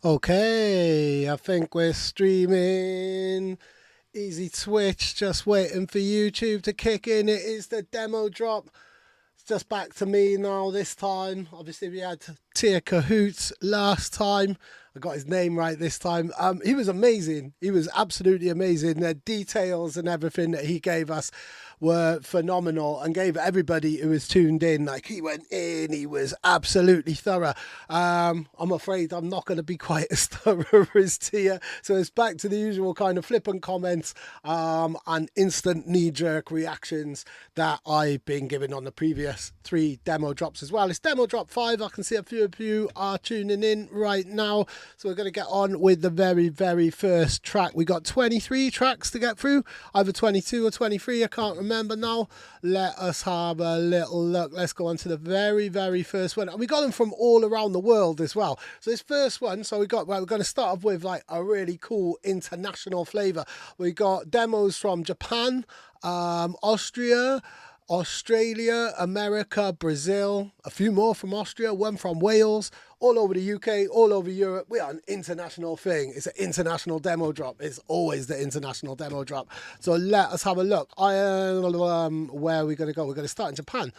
Okay, I think we're streaming. Easy Twitch, just waiting for YouTube to kick in. It is the demo drop. It's just back to me now this time. Obviously, we had Tier Cahoots last time. I got his name right this time. He was amazing. He was absolutely amazing. The details and everything that he gave us were phenomenal and gave everybody who was tuned in, like, he went in, he was absolutely thorough. I'm afraid I'm not going to be quite as thorough as Tia, so it's back to the usual kind of flippant comments and instant knee-jerk reactions that I've been giving on the previous 3 demo drops as well. It's demo drop 5. I can see a few of you are tuning in right now, so we're going to get on with the very first track. We got 23 tracks to get through, either 22 or 23, I can't remember now. Let us have a little look. Let's go on to the very first one, and we got them from all around the world as well. So this first one, so we're going to start off with like a really cool international flavor. We got demos from Japan, Austria, Australia, America, Brazil, a few more from Austria, one from Wales, all over the UK, all over Europe. We are an international thing. It's an international demo drop. It's always the international demo drop. So let us have a look. Where are we going to go? We're going to start in Japan.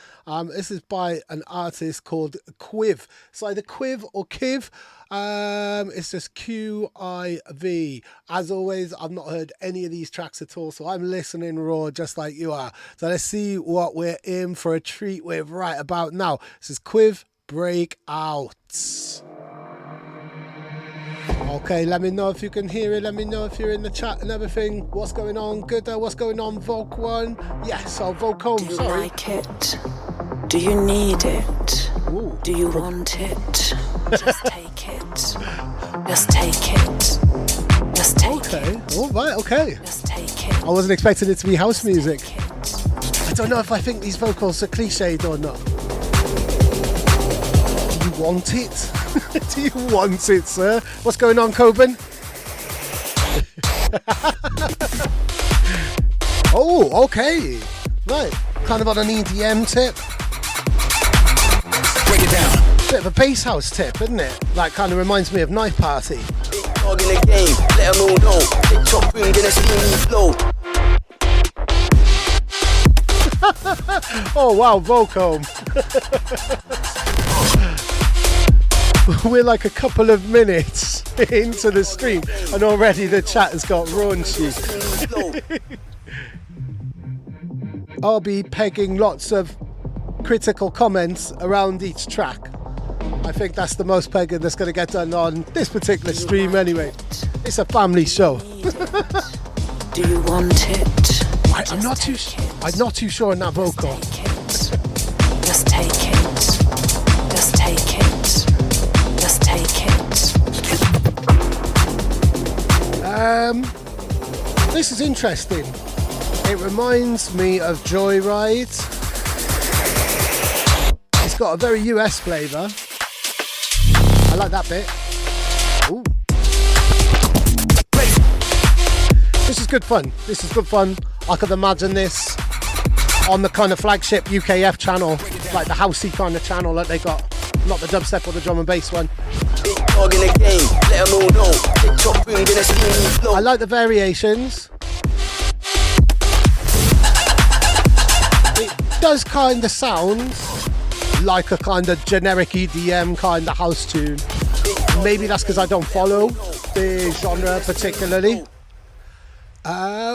This is by an artist called Quiv. It's either Quiv or Kiv. It's just Q-I-V. As always, I've not heard any of these tracks at all, so I'm listening raw just like you are. So let's see what we're in for a treat with right about now. This is Quiv Breakout. Okay, let me know if you can hear it. Let me know if you're in the chat and everything. What's going on? Good. What's going on? Voc 1. Yes, I'll Voc home. Do you sorry. like it? Do you need it? Ooh. Do you want it? Just take it. Just take it. Just take it. All right. Okay. Just take it. I wasn't expecting it to be house Just music. take it. I don't know if I think these vocals are cliched or not. Do you want it? Do you want it, sir? What's going on, Coben? Oh, okay. Right. Kind of on an EDM tip. Break it down. Bit of a bass house tip, isn't it? Like, kind of reminds me of Night Party. Big dog in the game, let 'em all know. Big top ring, gonna steam flow. Oh, wow, Vocom. We're like a couple of minutes into the stream and already the chat has got raunchy. I'll be pegging lots of critical comments around each track. I think that's the most pegging that's going to get done on this particular stream anyway. It's a family show. Do you want it? I'm not too sure on that vocal. Just take it. Just take it. Just take it. This is interesting. It reminds me of Joyride. It's got a very US flavour. I like that bit. Ooh. This is good fun. This is good fun. I could imagine this on the kind of flagship UKF channel, like the housey kind of channel that they got. Not the dubstep or the drum and bass one. Big dog in the game, let 'em all know. Big top ring, gonna steam flow. I like the variations. It does kind of sound like a kind of generic EDM kind of house tune. Maybe that's because I don't follow the genre particularly.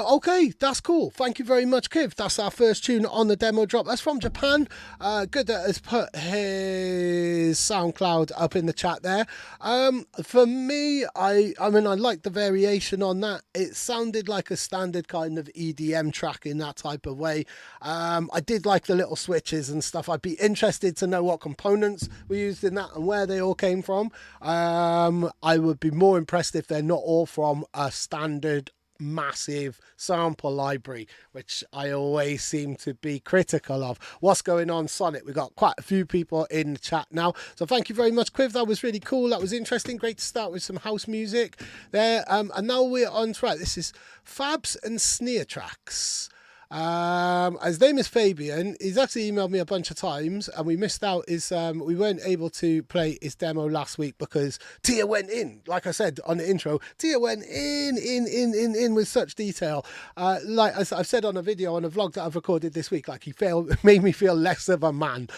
Okay, that's cool. Thank you very much, Kiv. That's our first tune on the demo drop. That's from Japan. Good that has put his SoundCloud up in the chat there. For me, I mean, I like the variation on that. It sounded like a standard kind of EDM track in that type of way. I did like the little switches and stuff. I'd be interested to know what components were used in that and where they all came from. I would be more impressed if they're not all from a standard massive sample library, which I always seem to be critical of. What's going on, Sonic? We've got quite a few people in the chat now, so thank you very much, Quiv. That was really cool. That was interesting. Great to start with some house music there. And now we're on track. This is Fabs and Snearstracs. His name is Fabian. He's actually emailed me a bunch of times, and we missed out we weren't able to play his demo last week because Tia went in. Like I said on the intro, Tia went in with such detail. Like I've said on a video, on a vlog that I've recorded this week, like made me feel less of a man,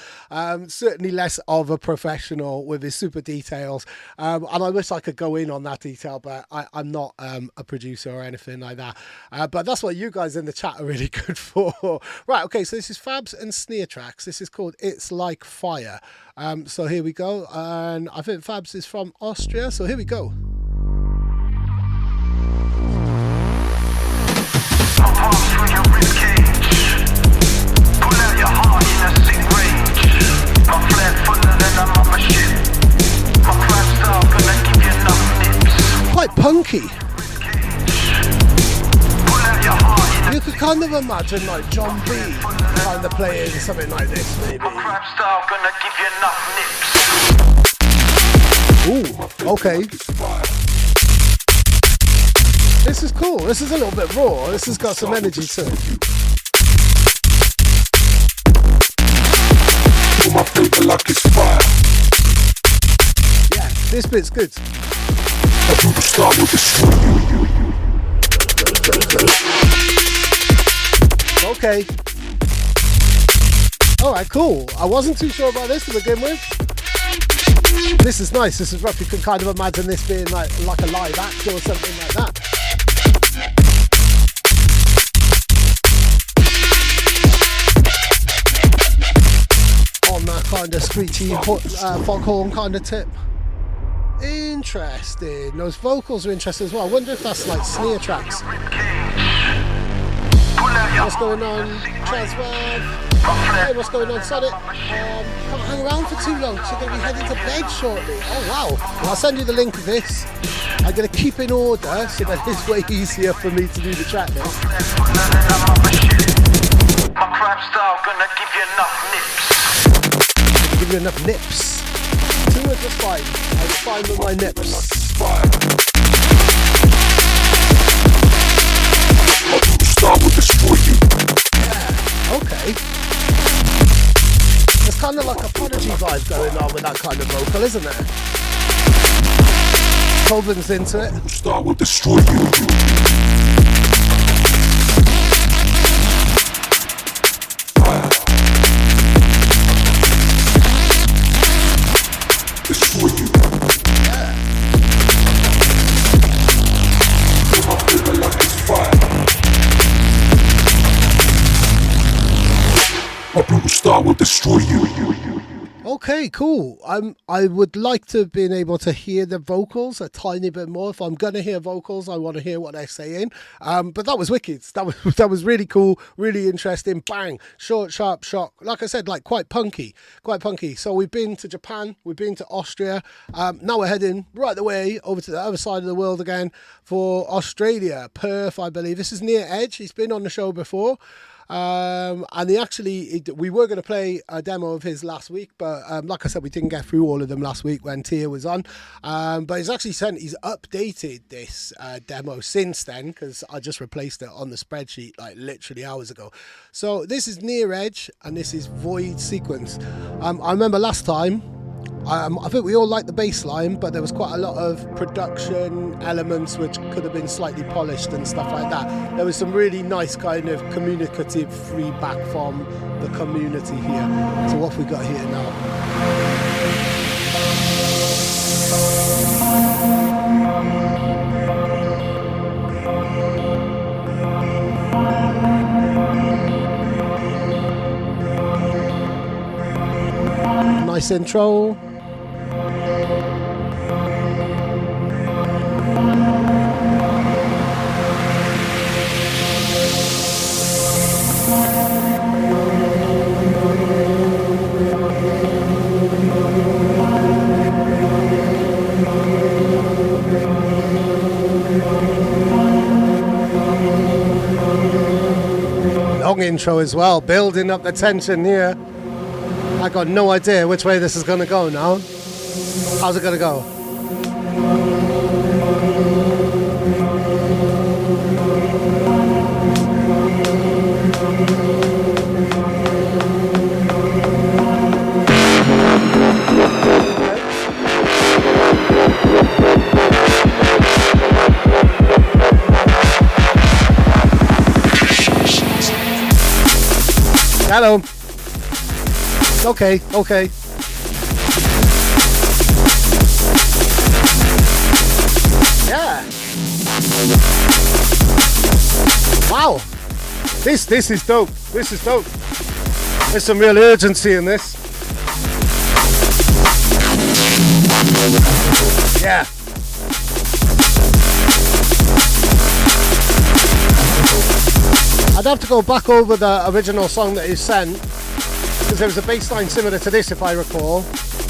certainly less of a professional with his super details. And I wish I could go in on that detail, but I'm not a producer or anything like that. But that's what you guys in the chat are really good for. Right, okay, so this is Fabs and Snearstracs. This is called It's Like Fire. So here we go, and I think Fabs is from Austria, so here we go. Quite punky. You could kind of imagine like John B kind of playing something like this, maybe. Ooh, okay. This is cool. This is a little bit raw. This has got some energy to it. Yeah, this bit's good. Okay. Alright, cool. I wasn't too sure about this to begin with. This is nice. This is rough. You can kind of imagine this being like a live act or something like that. On that kind of screechy foghorn kind of tip. Interesting. Those vocals are interesting as well. I wonder if that's like Snearstracs. What's going on, Chazwav? Hey, what's going on, Sonic? Can't hang around for too long, so you're going to be heading to bed shortly. Oh, wow. Well, I'll send you the link of this. I'm going to keep in order so that it's way easier for me to do the track list. My crap style gonna give you enough nips. Give you enough nips. Two are just fine. I'm fine with my nips. Yeah, okay. There's kind of like a Prodigy vibe going on with that kind of vocal, isn't there? Colvin's into it. Star will destroy you. Destroy you. Yeah. Like it's fire. My brutal star will destroy you. Okay, cool. I would like to have been able to hear the vocals a tiny bit more. If I'm gonna hear vocals, I want to hear what they're saying. But that was wicked. That was really cool, really interesting. Bang, short, sharp shock. Like I said, like quite punky. So we've been to Japan, we've been to Austria. Now we're heading right away over to the other side of the world again for Australia, Perth, I believe. This is Near Edge. He's been on the show before. And we were going to play a demo of his last week, but like I said, we didn't get through all of them last week when Tia was on. But he's updated this demo since then, because I just replaced it on the spreadsheet like literally hours ago. So this is Near Edge and this is Void Sequence. I remember last time, I think we all liked the bass line, but there was quite a lot of production elements which could have been slightly polished and stuff like that. There was some really nice kind of communicative feedback from the community here. So what have we got here now? Nice intro. Long intro as well, building up the tension here. I got no idea which way this is going to go now. How's it going to go? Hello. Okay, okay. Yeah. Wow. This is dope. This is dope. There's some real urgency in this. Yeah. I'd have to go back over the original song that you sent, because there was a bass line similar to this if I recall,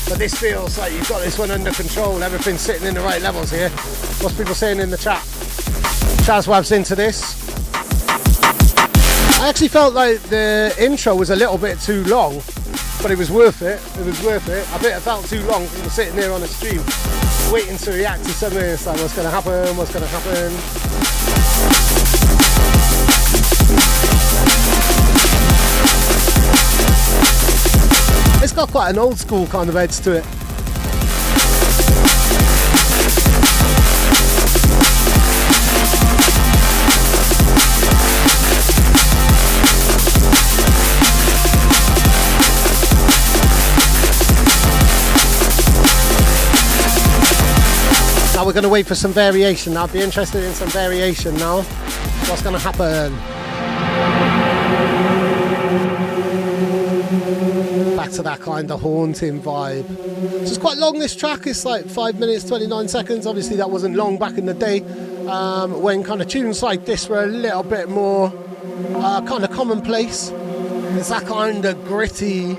but this feels like you've got this one under control, everything's sitting in the right levels here. What's people saying in the chat? Chazwav's into this. I actually felt like the intro was a little bit too long, but it was worth it. It was worth it. I bet it felt too long because I was sitting there on the stream waiting to react to something. It's like, what's going to happen? What's going to happen? It's got quite an old school kind of edge to it. Now we're going to wait for some variation. I'd be interested in some variation now. What's going to happen? Back to that kind of haunting vibe. It's quite long, this track. It's like 5 minutes 29 seconds. Obviously that wasn't long back in the day when kind of tunes like this were a little bit more kind of commonplace. It's that kind of gritty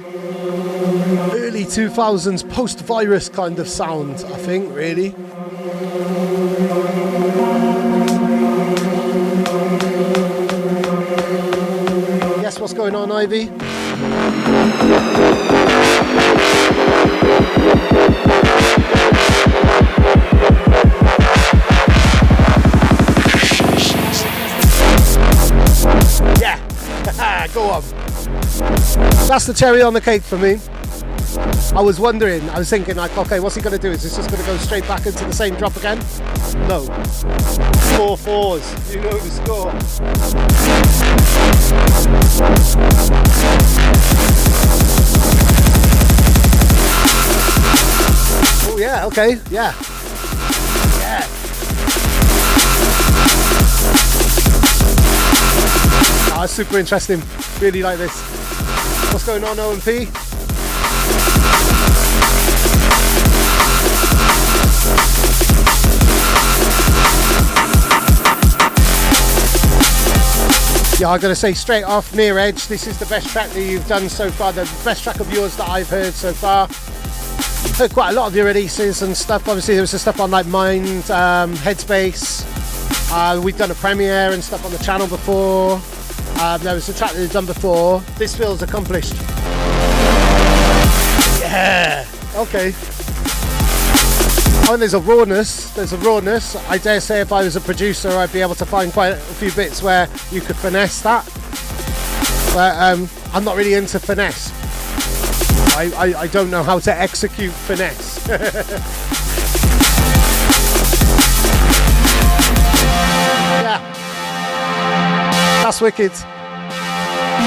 early 2000s post-virus kind of sound, I think, really. Yes, what's going on, Ivy? Yeah, go on. That's the cherry on the cake for me. I was wondering, I was thinking like, okay, what's he going to do? Is this just going to go straight back into the same drop again? No. 4 4s, you know the score. Oh yeah, okay, yeah. Yeah. Oh, that's super interesting, really like this. What's going on, O&P? Yeah, I'm going to say straight off, Near Edge, this is the best track that you've done so far, the best track of yours that I've heard so far. Heard quite a lot of your releases and stuff. Obviously there was some stuff on like Mind, Headspace. We've done a premiere and stuff on the channel before. There was a track that we've done before. This feels accomplished. Yeah, okay. Oh, and there's a rawness. I dare say if I was a producer, I'd be able to find quite a few bits where you could finesse that. But I'm not really into finesse. I don't know how to execute finesse. Yeah. That's wicked.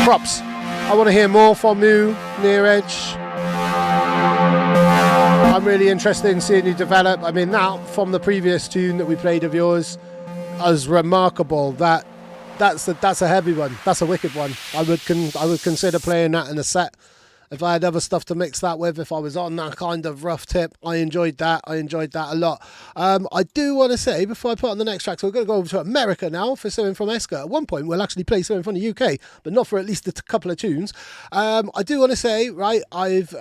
Props. I want to hear more from you, Near Edge. I'm really interested in seeing you develop. I mean, that from the previous tune that we played of yours is remarkable. That's a heavy one. That's a wicked one. I would consider playing that in a set. If I had other stuff to mix that with, if I was on that kind of rough tip, I enjoyed that a lot. I do want to say, before I put on the next track, so we're going to go over to America now for something from ESKR. At one point, we'll actually play something from the UK, but not for at least a couple of tunes. I do want to say, right, I've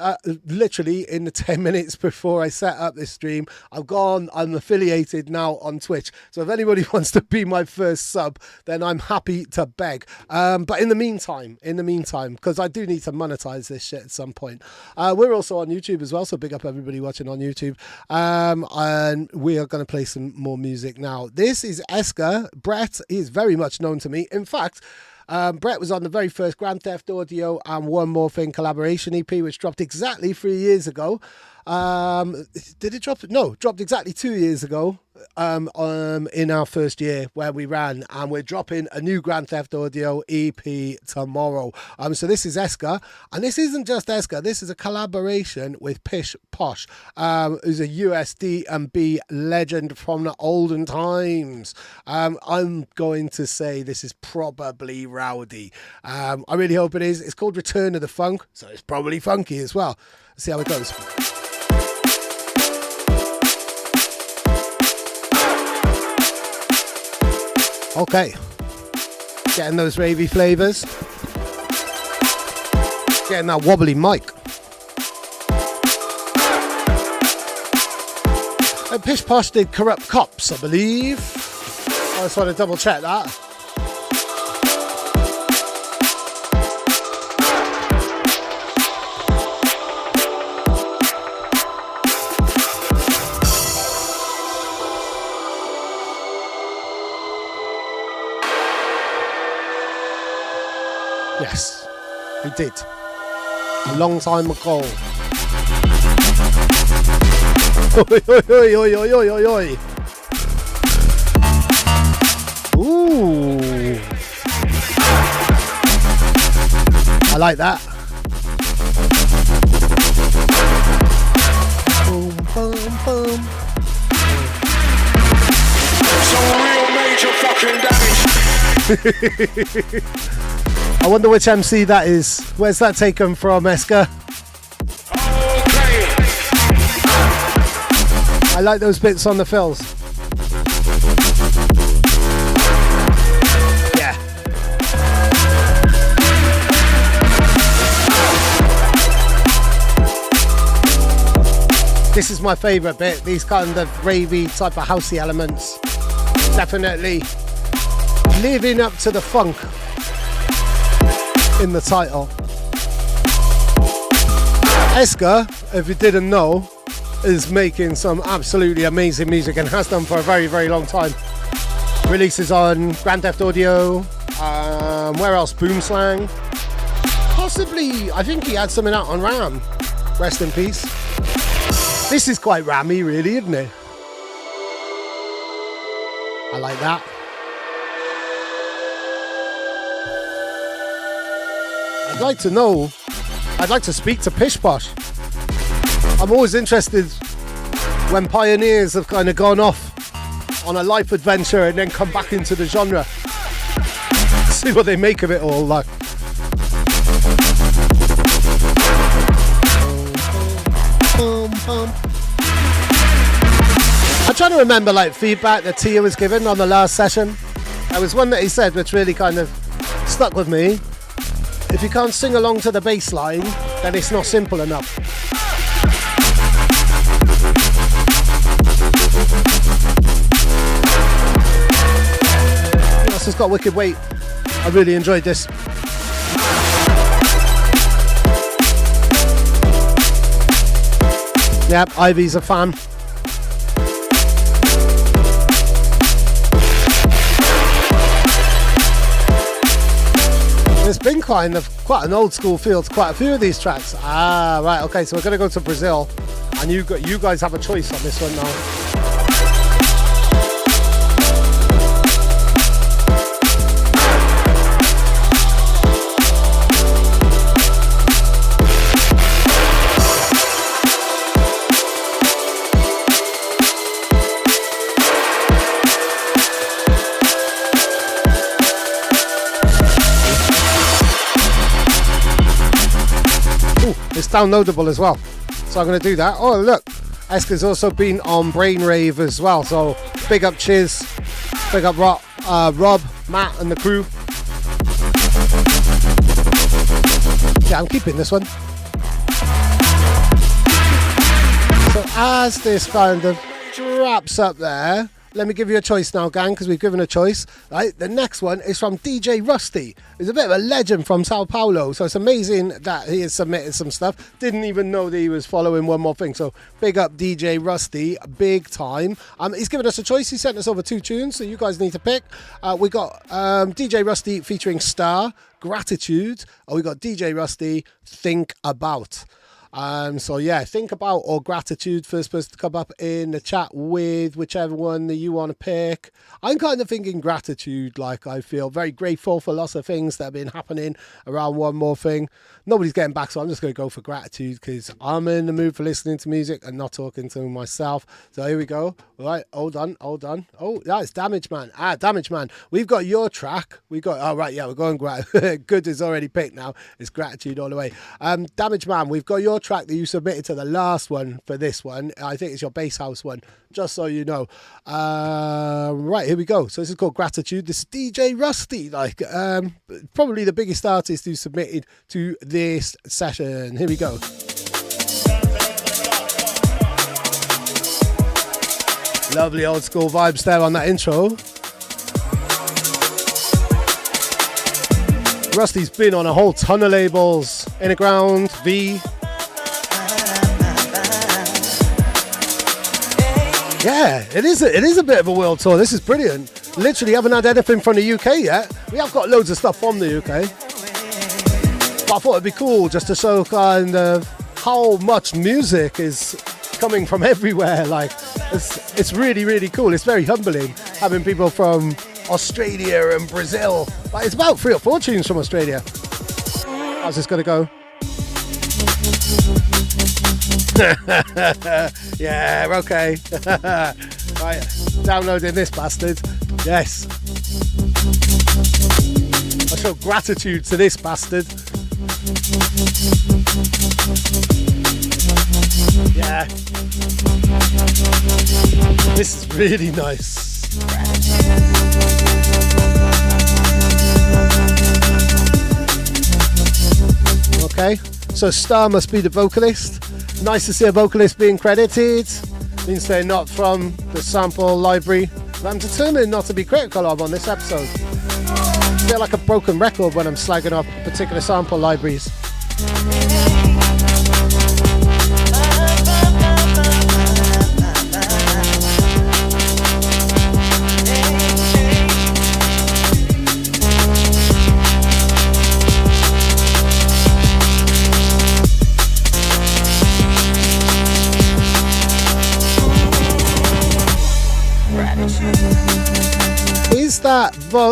literally, in the 10 minutes before I set up this stream, I'm affiliated now on Twitch. So if anybody wants to be my first sub, then I'm happy to beg. But in the meantime, because I do need to monetize this shit at some point. We're also on YouTube as well, so big up everybody watching on YouTube. And we are going to play some more music now. This is ESKR. Brett is very much known to me. In fact, Brett was on the very first Grand Theft Audio and One More Thing collaboration EP, which dropped exactly 3 years ago. Did it drop? No, dropped exactly 2 years ago. in our first year where we ran, and we're dropping a new Grand Theft Audio EP tomorrow. So this is ESKR, and this isn't just ESKR, this is a collaboration with Pish, Posh, who's a USD and B legend from the olden times. I'm going to say this is probably rowdy. I really hope it is. It's called Return of the Funk, so it's probably funky as well. Let's see how it goes. Okay, getting those ravey flavours, getting that wobbly mic. And Pish Posh did Corrupt Cops, I believe. I just want to double check that. Yes, he did. A long time ago. Oi, oi, oi, oi, oi, oi, oi, oi. Ooh. I like that. Boom, boom, boom. Some real major fucking damage. I wonder which MC that is. Where's that taken from, ESKR? Okay. I like those bits on the fills. Yeah. This is my favourite bit. These kind of ravey type of housey elements. Definitely living up to the funk in the title. ESKR, if you didn't know, is making some absolutely amazing music and has done for a very, very long time. Releases on Grand Theft Audio, where else? Boomslang. Possibly, I think he had something out on RAM. Rest in peace. This is quite rammy, really, isn't it? I like that. I'd like to speak to Pish Posh. I'm always interested when pioneers have kind of gone off on a life adventure and then come back into the genre. See what they make of it all, like. I'm trying to remember like feedback that Tia was given on the last session. There was one that he said which really kind of stuck with me. If you can't sing along to the bass line, then it's not simple enough. This has got wicked weight. I really enjoyed this. Yep, Ivy's a fan. It's been kind of quite an old school feel to quite a few of these tracks. Ah, right, okay, so we're going to go to Brazil, and you guys have a choice on this one now. It's downloadable as well, so I'm going to do that. Oh look, ESKR's also been on Brainrave as well, so big up Chaz, big up Rob, Matt and the crew. Yeah, I'm keeping this one. So as this kind of wraps up there, let me give you a choice now, gang, because we've given a choice. Right, the next one is from DJ Rusty. He's a bit of a legend from Sao Paulo, so it's amazing that he has submitted some stuff. Didn't even know that he was following One More Thing, so big up DJ Rusty, big time. He's given us a choice. He sent us over 2 tunes, so you guys need to pick. We got DJ Rusty featuring Star, Gratitude, or we got DJ Rusty, Think About. So yeah, think about or gratitude, first person to come up in the chat with whichever one that you want to pick. I'm kind of thinking gratitude, like I feel very grateful for lots of things that have been happening around One More Thing. Nobody's getting back, so I'm just going to go for gratitude because I'm in the mood for listening to music and not talking to myself. So here we go. All right, hold on. Oh, that's Damage Man. Damage Man. We've got your track. We're going Good is already picked now. It's gratitude all the way. Damage Man, we've got your track that you submitted to the last one for this one. I think it's your bass house one, just so you know. Right, here we go. So this is called Gratitude. This is DJ Rusty, probably the biggest artist who submitted to this session. Here we go. Lovely old school vibes there on that intro. Rusty's been on a whole ton of labels. Inner Ground, V. Yeah, it is a bit of a world tour. This is brilliant. Literally haven't had anything from the UK yet. We have got loads of stuff from the UK. But I thought it'd be cool just to show kind of how much music is coming from everywhere. Like, it's really, really cool. It's very humbling having people from Australia and Brazil. Like, it's about 3 or 4 tunes from Australia. How's this gonna go? Yeah, okay. Right, downloading this bastard. Yes. I show gratitude to this bastard. Yeah. This is really nice. Okay, so Star must be the vocalist. Nice to see a vocalist being credited. Means they're not from the sample library. But I'm determined not to be critical of on this episode. I feel like a broken record when I'm slagging off particular sample libraries.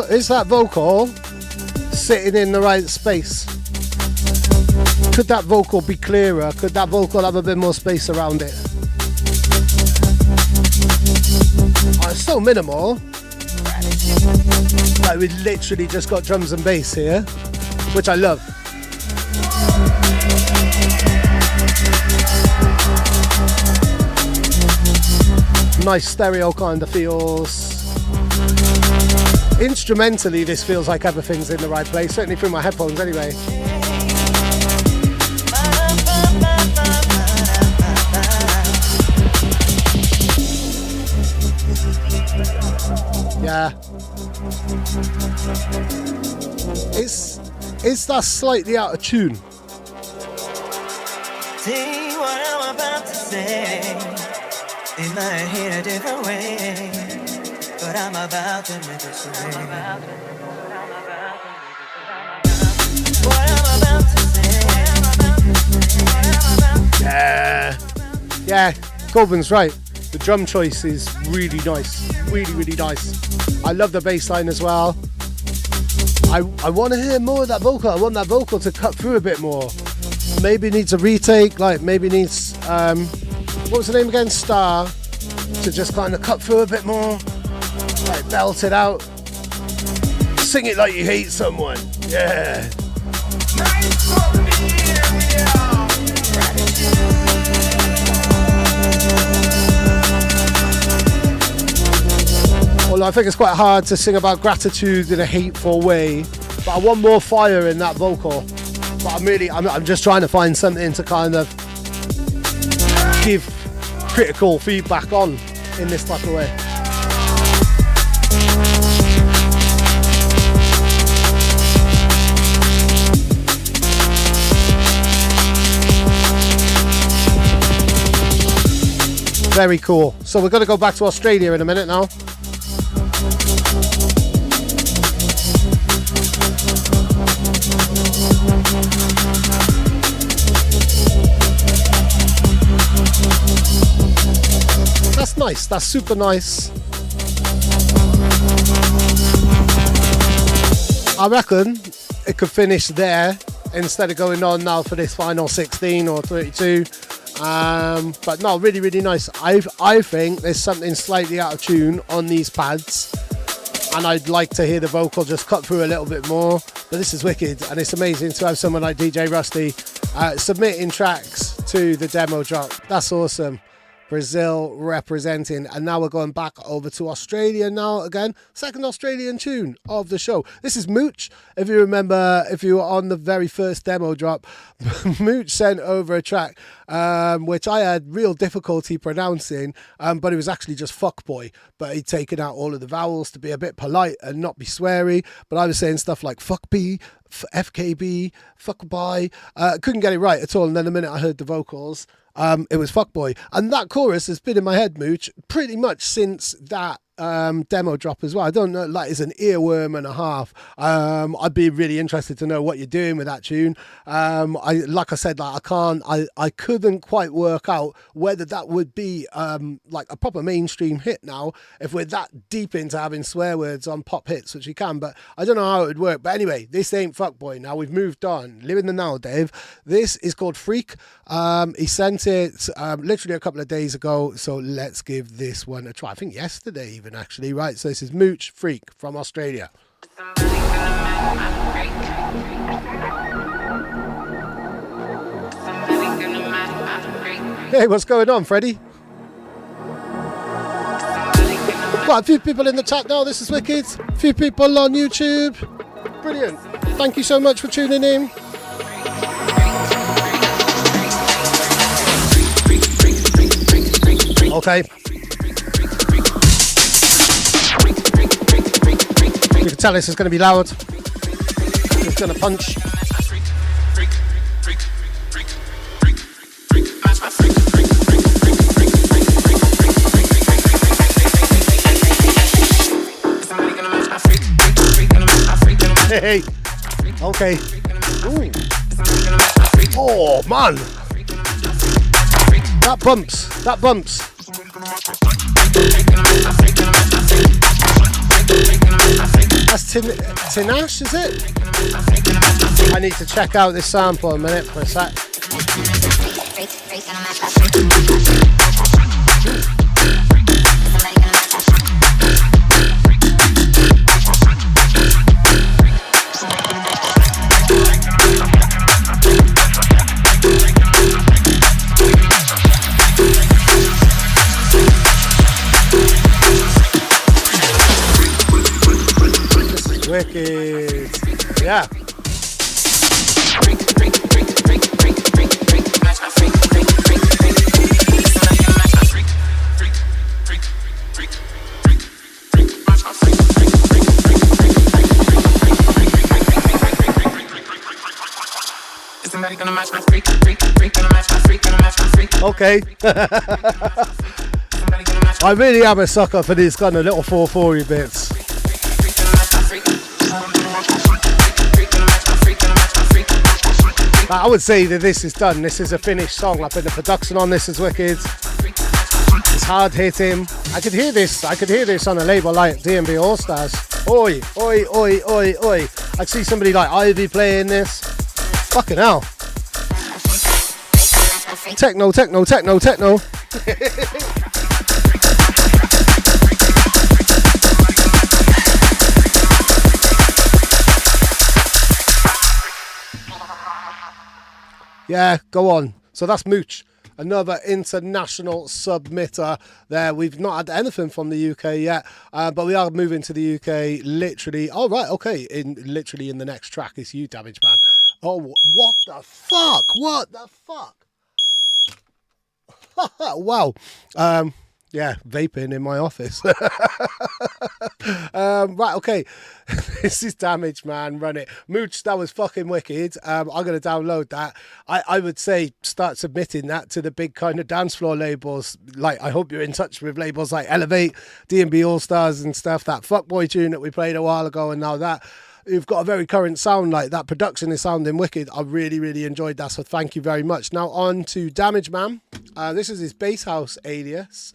Is that vocal sitting in the right space? Could that vocal be clearer? Could that vocal have a bit more space around it? Oh, it's so minimal. Like, we literally just got drums and bass here, which I love. Nice stereo kind of feels. Instrumentally, this feels like everything's in the right place, certainly through my headphones anyway. Yeah. Is that slightly out of tune? See what I'm about to say. It might hit a different way. But I'm about to make it so. What I'm about to say. Yeah, Colvin's right. The drum choice is really nice. Really, really nice. I love the bass line as well. I want to hear more of that vocal. I want that vocal to cut through a bit more. Maybe needs a retake, like maybe needs, what was the name again? Star. To just kind of cut through a bit more. Like, belt it out. Sing it like you hate someone. Yeah. Well, I think it's quite hard to sing about gratitude in a hateful way, but I want more fire in that vocal. But I'm just trying to find something to kind of give critical feedback on in this type of way. Very cool. So we're going to go back to Australia in a minute now. nice. That's super nice. I reckon it could finish there instead of going on now for this final 16 or 32. But no, really, really nice. I think there's something slightly out of tune on these pads, and I'd like to hear the vocal just cut through a little bit more. But this is wicked, and it's amazing to have someone like DJ Rusty submitting tracks to the demo drop. That's awesome. Brazil representing, and now we're going back over to Australia now again. Second Australian tune of the show. This is Mooch. If you remember, if you were on the very first demo drop, Mooch sent over a track which I had real difficulty pronouncing, but it was actually just fuckboy, but he'd taken out all of the vowels to be a bit polite and not be sweary. But I was saying stuff like fuck B, FKB, fuckboy. Couldn't get it right at all, and then the minute I heard the vocals, it was fuckboy, and that chorus has been in my head, Mooch, pretty much since that demo drop as well. I don't know, like, it's an earworm and a half. I'd be really interested to know what you're doing with that tune. Like I said, like I couldn't quite work out whether that would be like a proper mainstream hit now if we're that deep into having swear words on pop hits, which we can, but I don't know how it would work. But anyway, this ain't fuckboy now. We've moved on. Live in the now, Dave. This is called Freak. He sent it literally a couple of days ago, so let's give this one a try. I think yesterday even, actually, right? So this is Mooch, Freak from Australia. Hey, what's going on, Freddie? Got a few people in the chat now. This is wicked. A few people on YouTube. Brilliant. Thank you so much for tuning in. Okay. You can tell this is going to be loud. It's going to punch. Hey. Okay. Ooh. Oh, man. That bumps. That bumps. That's Tinash, is it? I need to check out this sample a minute for a sec. Wicked. Yeah. Okay. I really am a sucker for these kind of little 4/4 bits. I would say that this is done. This is a finished song. I put the production on this is wicked. It's hard hitting. I could hear this. I could hear this on a label like D&B All Stars. Oi, oi, oi, oi, oi. I'd see somebody like Ivy playing this. Fucking hell. Techno, techno, techno, techno. Yeah, go on. So that's Mooch, another international submitter there. We've not had anything from the UK yet, but we are moving to the UK literally. Oh, right, okay. Literally in the next track is You, Damage Man. Oh, what the fuck? What the fuck? Wow. Yeah, vaping in my office. Right, okay. This is Damage Man, run it. Mooch, that was fucking wicked. I'm going to download that. I would say start submitting that to the big kind of dance floor labels. Like, I hope you're in touch with labels like Elevate, D&B All Stars and stuff. That Fuckboy tune that we played a while ago, and now that. You've got a very current sound, like that production is sounding wicked. I really, really enjoyed that, so thank you very much. Now on to Damage Man. This is his bass house alias.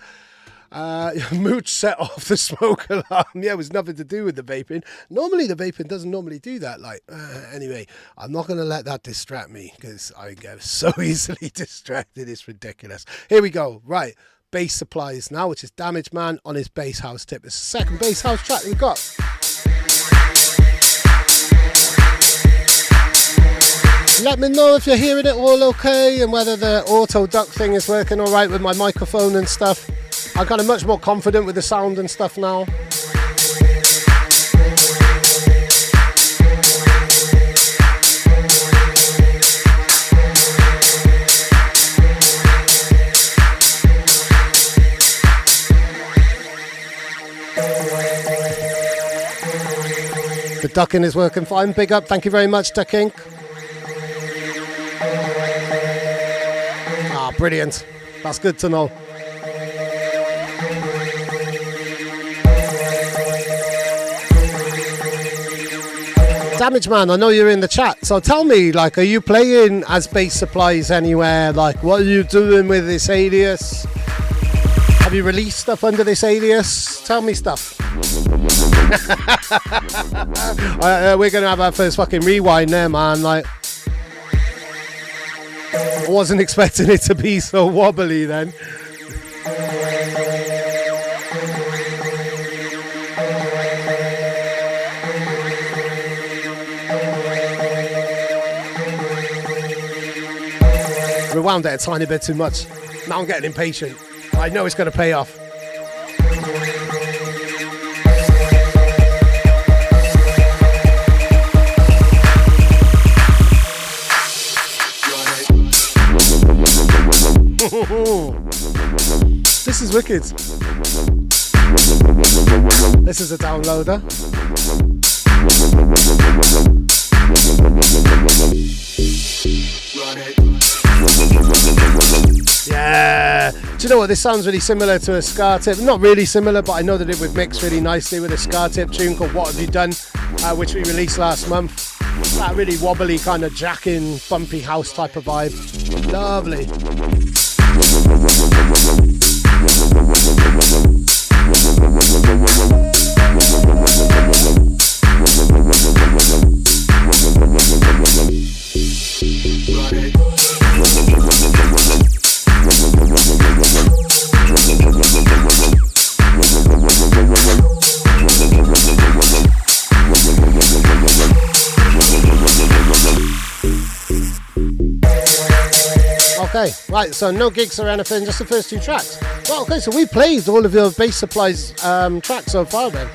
Mooch set off the smoke alarm. Yeah, it was nothing to do with the vaping. Normally the vaping doesn't normally do that. Like, anyway, I'm not going to let that distract me because I get so easily distracted. It's ridiculous. Here we go. Right. Bass supplies now, which is Damage Man on his bass house tip. It's the second bass house track we've got. Let me know if you're hearing it all okay and whether the auto duck thing is working all right with my microphone and stuff. I'm kind of much more confident with the sound and stuff now. The ducking is working fine. Big up. Thank you very much, Ducking. Ah, brilliant. That's good to know. Damage Man, I know you're in the chat, so tell me, like, are you playing as bass supplies anywhere? Like, what are you doing with this alias? Have you released stuff under this alias? Tell me stuff. We're gonna have our first fucking rewind there, man. Like, I wasn't expecting it to be so wobbly then. Rewound it a tiny bit too much. Now I'm getting impatient. I know it's going to pay off. This is wicked. This is a downloader. Yeah. Do you know what? This sounds really similar to a Scar tip. Not really similar, but I know that it would mix really nicely with a Scar tip tune called What Have You Done, which we released last month. That really wobbly kind of jacking, bumpy house type of vibe. Lovely. Okay, right, so no gigs or anything, just the first two tracks. Well, okay, so we played all of your bass supplies tracks so far then.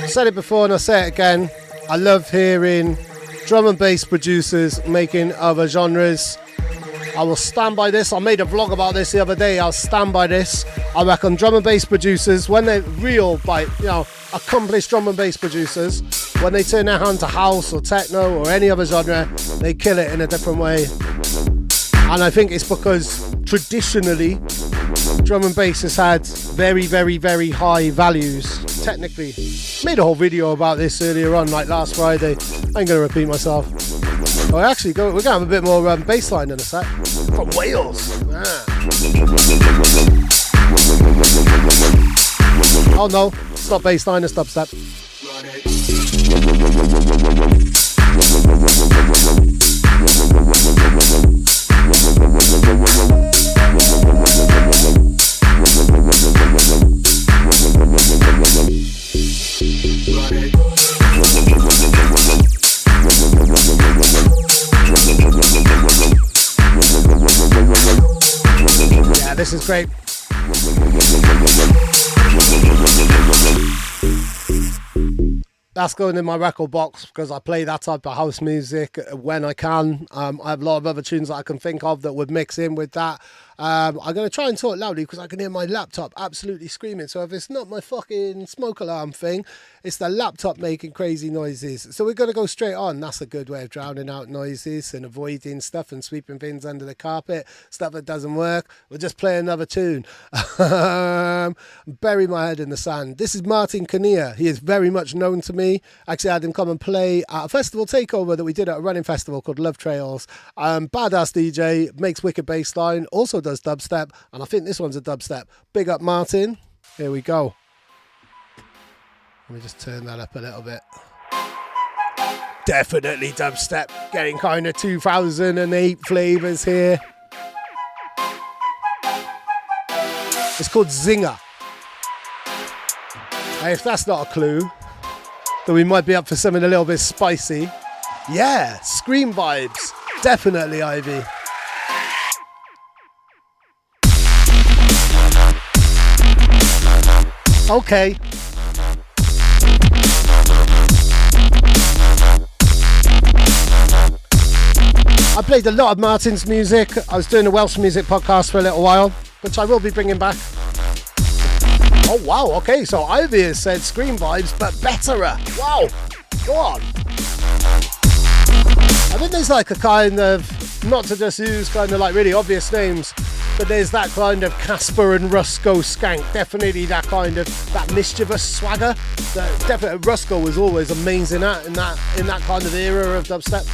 I said it before and I'll say it again. I love hearing drum and bass producers making other genres. I will stand by this. I made a vlog about this the other day. I'll stand by this. I reckon drum and bass producers, when they're real, accomplished drum and bass producers, when they turn their hand to house or techno or any other genre, they kill it in a different way. And I think it's because traditionally, drum and bass has had very, very, very high values, technically. Made a whole video about this earlier on, like last Friday. I ain't going to repeat myself. Oh, actually, we're going to have a bit more bass line in a sec. From Wales. Ah. Oh no, it's not bass line, it's dubstep. Yeah, this is great. That's going in my record box because I play that type of house music when I can. I have a lot of other tunes that I can think of that would mix in with that. I'm going to try and talk loudly because I can hear my laptop absolutely screaming. So if it's not my fucking smoke alarm thing, it's the laptop making crazy noises. So we're going to go straight on. That's a good way of drowning out noises and avoiding stuff and sweeping things under the carpet, stuff that doesn't work. We'll just play another tune. Bury my head in the sand. This is Martyn Kinnear. He is very much known to me. Actually, I had him come and play at a festival takeover that we did at a running festival called Love Trails. Badass DJ, makes wicked bass line, also does dubstep, and I think this one's a dubstep. Big up Martyn. Here we go. Let me just turn that up a little bit. Definitely dubstep, getting kind of 2008 flavours here. It's called Zinger. Hey, if that's not a clue, then we might be up for something a little bit spicy. Yeah, Scream vibes. Definitely, Ivy. Okay. I played a lot of Martyn's music. I was doing a Welsh music podcast for a little while, which I will be bringing back. Oh, wow. Okay, so Ivy has said Scream vibes, but betterer. Wow. Go on. I think there's like a kind of, not to just use kind of like really obvious names, but there's that kind of Casper and Rusko skank. Definitely that kind of, that mischievous swagger. Definitely Rusko was always amazing at in that kind of era of dubstep.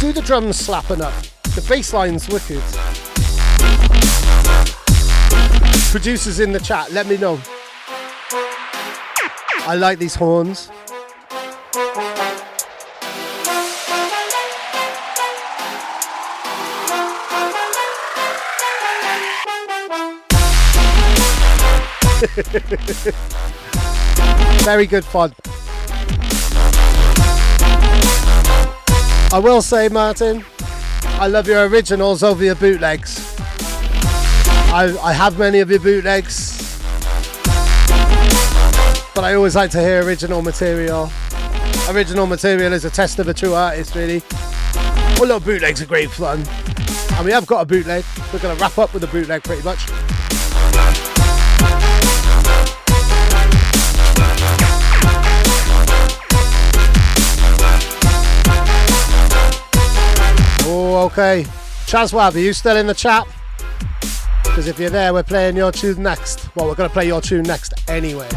Do the drums slapping up. The bass line's wicked. Producers in the chat, let me know. I like these horns. Very good fun. I will say, Martyn, I love your originals over your bootlegs. I have many of your bootlegs, but I always like to hear original material. Original material is a test of a true artist, really. Well, look, bootlegs are great fun. And we have got a bootleg. We're going to wrap up with a bootleg pretty much. Oh, okay. Chazwav, are you still in the chat? Because if you're there, we're playing your tune next. Well, we're going to play your tune next anyway.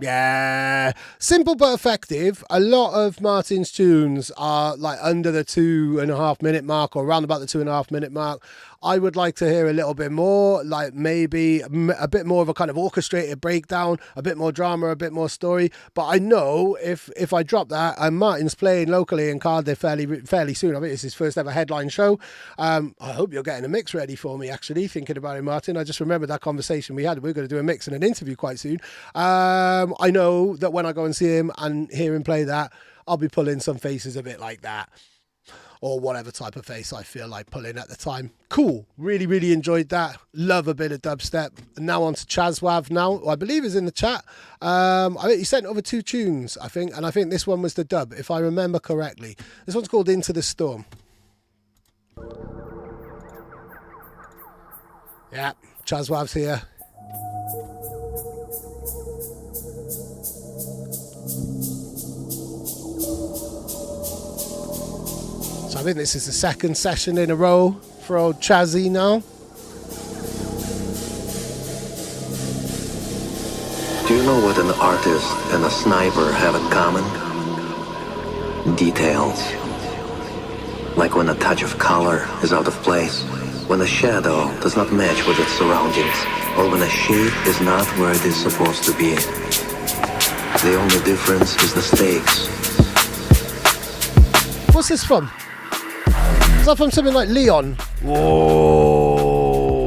Yeah, simple but effective. A lot of Martyn's tunes are like under the 2.5 minute mark or around about the 2.5 minute mark. I would like to hear a little bit more, like maybe a bit more of a kind of orchestrated breakdown, a bit more drama, a bit more story. But I know if I drop that, and Martyn's playing locally in Cardiff fairly soon. I think it's his first ever headline show. I hope you're getting a mix ready for me, actually, thinking about it, Martyn. I just remembered that conversation we had. We're going to do a mix and an interview quite soon. I know that when I go and see him and hear him play that, I'll be pulling some faces a bit like that. Or whatever type of face I feel like pulling at the time. Cool. Really, really enjoyed that. Love a bit of dubstep. And now on to Chazwav now, I believe is in the chat. I think he sent over 2 tunes, I think. And I think this one was the dub, if I remember correctly. This one's called Into the Storm. Yeah, Chazwav's here. So I think this is the second session in a row for old Chazzy now. Do you know what an artist and a sniper have in common? Details. Like when a touch of color is out of place, when a shadow does not match with its surroundings, or when a shape is not where it is supposed to be. The only difference is the stakes. What's this from? Is that from something like Leon? Whoa.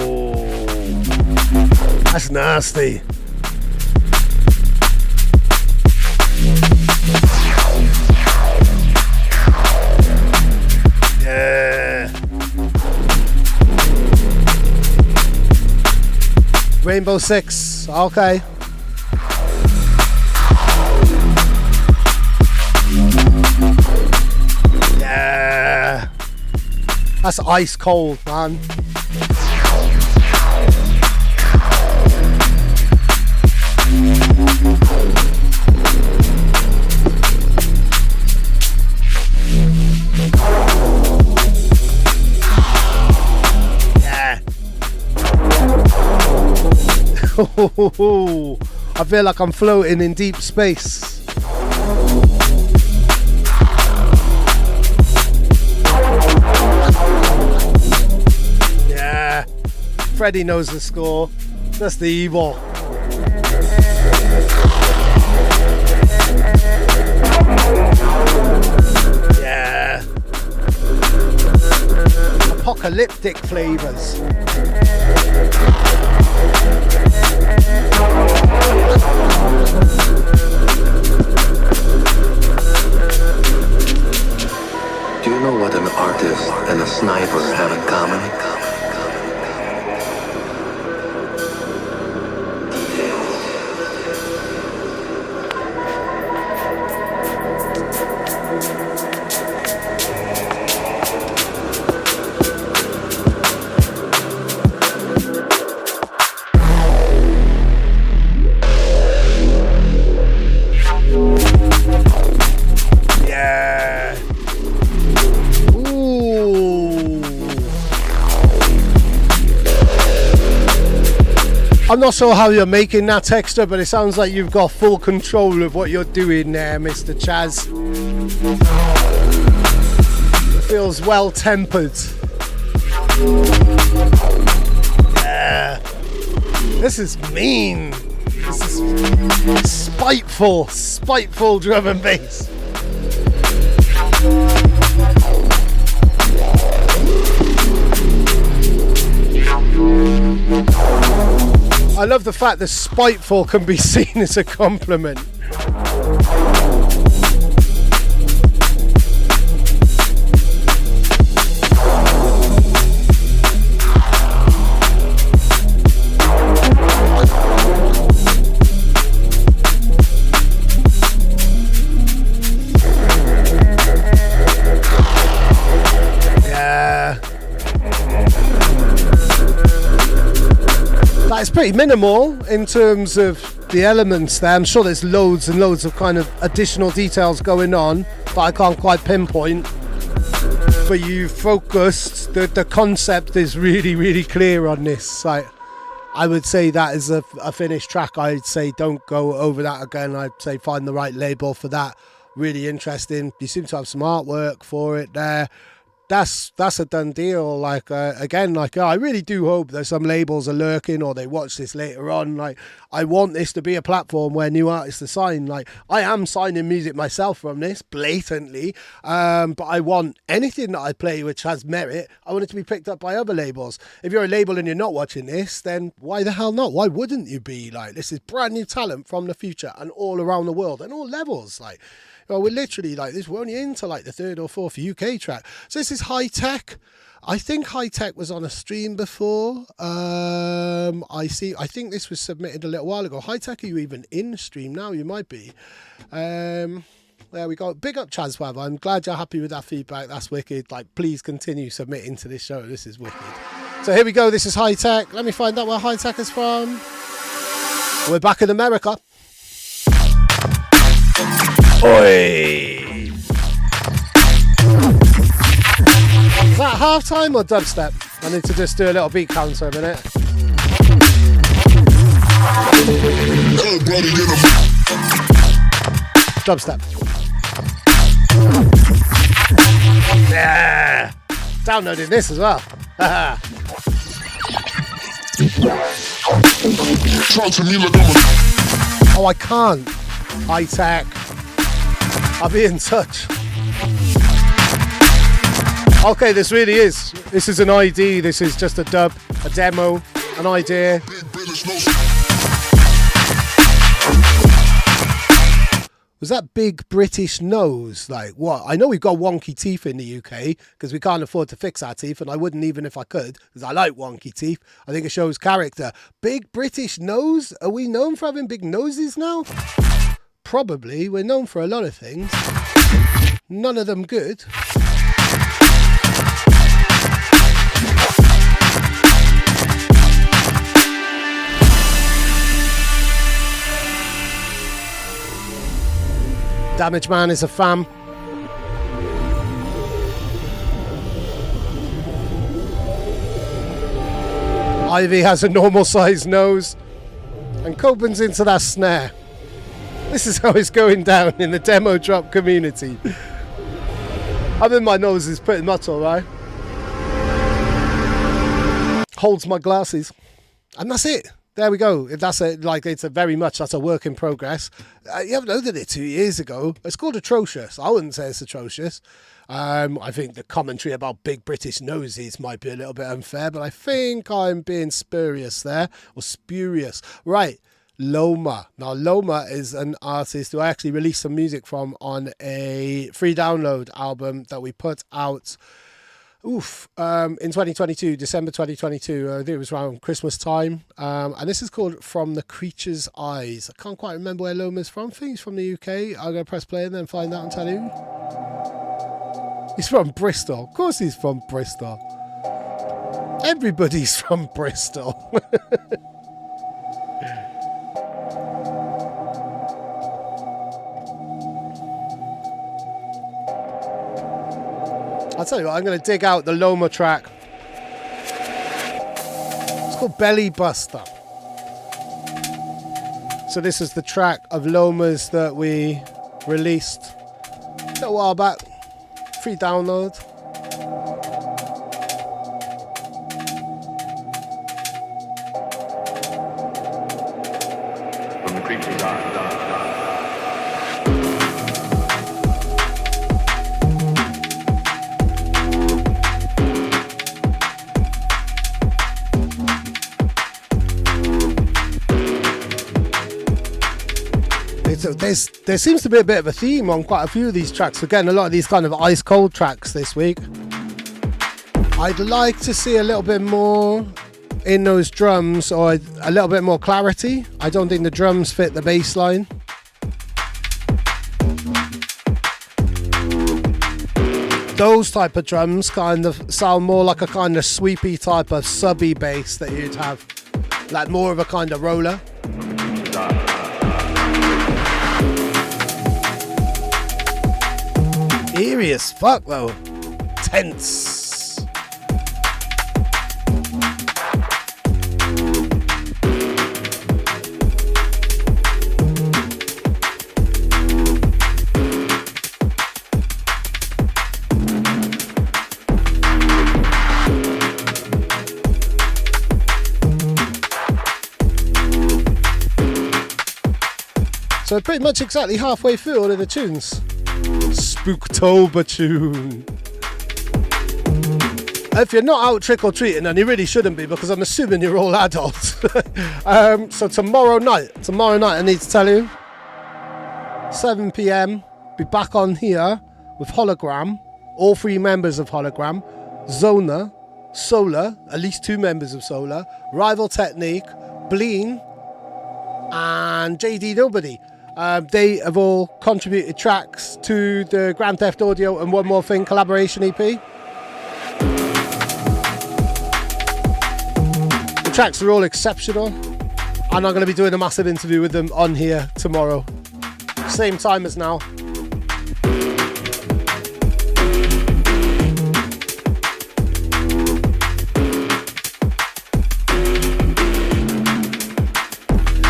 That's nasty. Yeah. Rainbow Six, okay. Yeah. That's ice cold, man. Yeah. I feel like I'm floating in deep space. Yeah. Freddie knows the score. That's the evil. Yeah. Apocalyptic flavors. Do you know what an artist and a sniper have in common? I'm not sure how you're making that texture, but it sounds like you've got full control of what you're doing there, Mr. Chaz. It feels well tempered. Yeah. This is mean. This is spiteful drum and bass. I love the fact that spiteful can be seen as a compliment. It's pretty minimal in terms of the elements there. I'm sure there's loads and loads of kind of additional details going on, but I can't quite pinpoint. But you focused, the concept is really, really clear on this. Like, I would say that is a finished track. I'd say don't go over that again. I'd say find the right label for that. Really interesting. You seem to have some artwork for it there. That's a done deal. Like again, like I really do hope that some labels are lurking or they watch this later on. Like I want this to be a platform where new artists are signed. Like I am signing music myself from this blatantly, but I want anything that I play which has merit. I want it to be picked up by other labels. If you're a label and you're not watching this, then why the hell not? Why wouldn't you be? Like this is brand new talent from the future and all around the world and all levels. Like. Well, we're literally like this. We're only into like the third or fourth UK track. So this is Hightech. I think Hightech was on a stream before. I think this was submitted a little while ago. Hightech, are you even in the stream now? You might be. There we go. Big up Chazwav. I'm glad you're happy with that feedback. That's wicked. Like, please continue submitting to this show. This is wicked. So here we go. This is Hightech. Let me find out where Hightech is from. We're back in America. Oi! Is that half time or dubstep? I need to just do a little beat counter a minute. Dubstep. Yeah! Downloading this as well. Oh, I can't. Hightech. I'll be in touch. Okay, this really is. This is an ID. This is just a dub, a demo, an idea. Was that Big British Nose? Like what? I know we've got wonky teeth in the UK because we can't afford to fix our teeth, and I wouldn't even if I could because I like wonky teeth. I think it shows character. Big British Nose? Are we known for having big noses now? Probably. We're known for a lot of things. None of them good. Damage Man is a fam. Ivy has a normal sized nose. And Copen's into that snare. This is how it's going down in the demo drop community. I mean, my nose is pretty much alright. Holds my glasses. And that's it. There we go. That's that's a work in progress. You haven't loaded it 2 years ago. It's called Atrocious. I wouldn't say it's atrocious. I think the commentary about big British noses might be a little bit unfair, but I think I'm being spurious there, or spurious. Right, Loma. Now, Loma is an artist who I actually released some music from on a free download album that we put out in 2022, December 2022, I think it was around Christmas time, and this is called From the Creature's Eyes. I can't quite remember where Loma's from. I think he's from the UK. I'm going to press play and then find out and tell you. He's from Bristol. Of course he's from Bristol. Everybody's from Bristol. I'll tell you what, I'm going to dig out the Loma track. It's called Belly Buster. So this is the track of Loma's that we released a little while back. Free download. From the creature's eye. There seems to be a bit of a theme on quite a few of these tracks. We're getting a lot of these kind of ice cold tracks this week. I'd like to see a little bit more in those drums, or a little bit more clarity. I don't think the drums fit the bass line. Those type of drums kind of sound more like a kind of sweepy type of subby bass that you'd have, like more of a kind of roller. Eerie as fuck though. Tense. So pretty much exactly halfway through all of the tunes. Spooktober tune. If you're not out trick-or-treating, and you really shouldn't be, because I'm assuming you're all adults. So tomorrow night I need to tell you, 7 PM, be back on here with Hologram, all 3 members of Hologram, Zona, Solar, at least 2 members of Solar, Rival Technique, Bleen, and JD Nobody. They have all contributed tracks to the Grand Theft Audio and One More Thing collaboration EP. The tracks are all exceptional, and I'm going to be doing a massive interview with them on here tomorrow. Same time as now.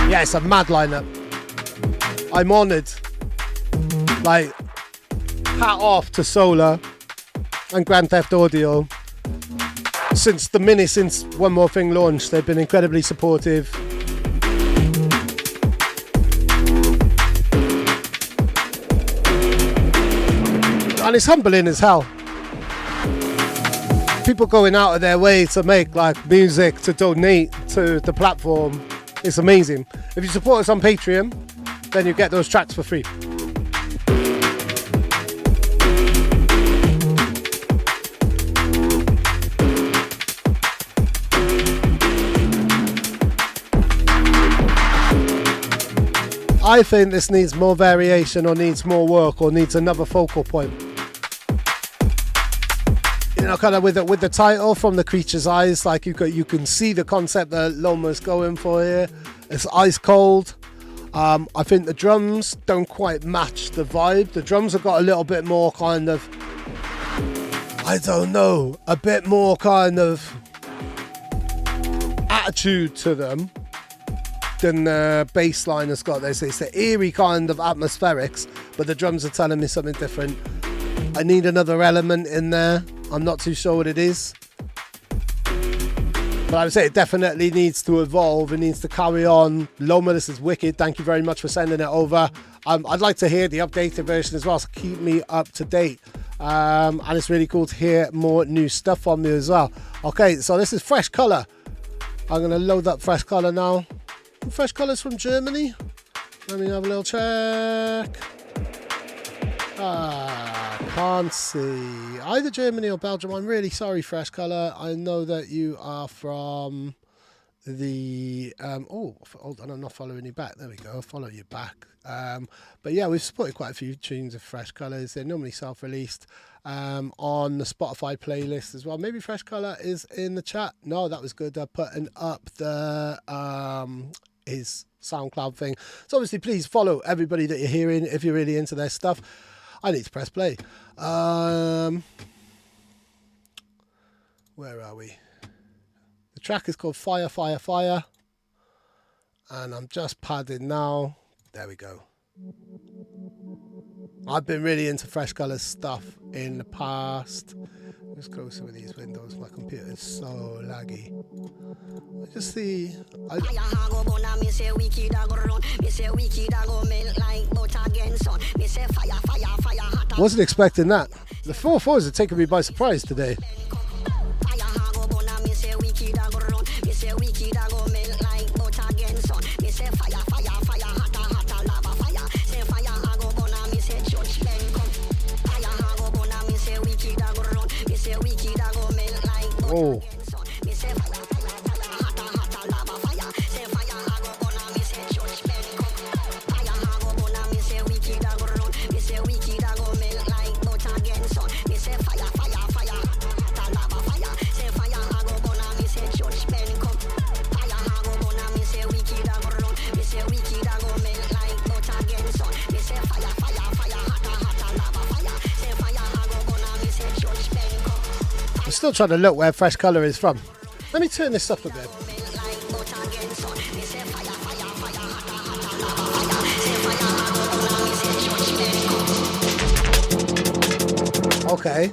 Yeah, it's a mad lineup. I'm honoured. Like, hat off to Solar and Grand Theft Audio. Since One More Thing launched, they've been incredibly supportive. And it's humbling as hell. People going out of their way to make like music, to donate to the platform. It's amazing. If you support us on Patreon, then you get those tracks for free. I think this needs more variation or needs more work or needs another focal point. You know, kind of with the title From the Creature's Eyes, like you can see the concept that Loma's going for here. It's ice cold. I think the drums don't quite match the vibe. The drums have got a little bit more kind of, I don't know, a bit more kind of attitude to them than the bass line has got. It's the eerie kind of atmospherics, but the drums are telling me something different. I need another element in there. I'm not too sure what it is. But I would say it definitely needs to evolve. It needs to carry on. Loma, this is wicked. Thank you very much for sending it over. I'd like to hear the updated version as well, so keep me up to date. And it's really cool to hear more new stuff from you as well. Okay, so this is Fresh Colour. I'm going to load up Fresh Colour now. Fresh Colour's from Germany. Let me have a little check. Can't see. Either Germany or Belgium. I'm really sorry, Fresh Colour. I know that you are from the... oh, hold on, I'm not following you back. There we go, I'll follow you back. But yeah, we've supported quite a few tunes of Fresh Colours. They're normally self-released on the Spotify playlist as well. Maybe Fresh Colour is in the chat. No, that was good. Putting up the his SoundCloud thing. So obviously, please follow everybody that you're hearing if you're really into their stuff. I need to press play. Where are we? The track is called FiyahFiyahFiyah. And I'm just padding now. There we go. I've been really into Fresh Colours stuff in the past. Let's close some of these windows. My computer is so laggy. I just see... Wasn't expecting that. The 4/4s are taking me by surprise today. Oh. Still trying to look where Fresh Colour is from. Let me turn this up a bit. Okay.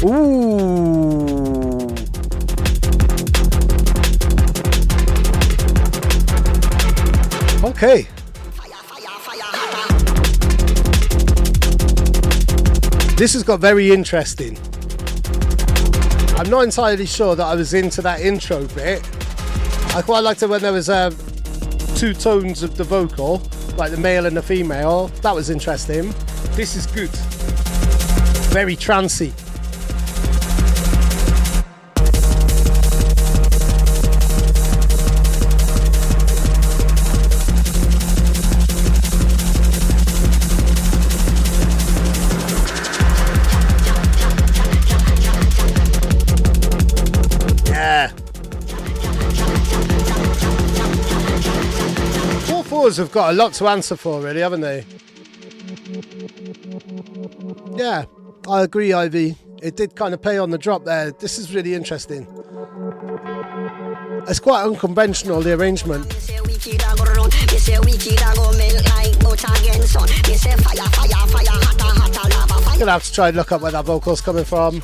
Ooh. Okay. This has got very interesting. I'm not entirely sure that I was into that intro bit. I quite liked it when there was two tones of the vocal, like the male and the female. That was interesting. This is good. Very trancey. Have got a lot to answer for, really, haven't they? Yeah, I agree, Ivy. It did kind of play on the drop there. This is really interesting. It's quite unconventional, the arrangement. Gonna have to try and look up where that vocal's coming from.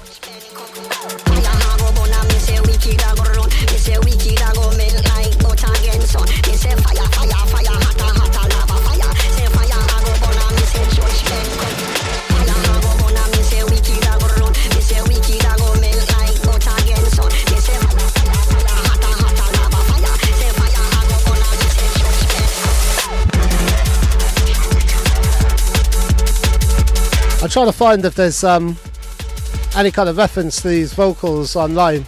I'm trying to find if there's any kind of reference to these vocals online.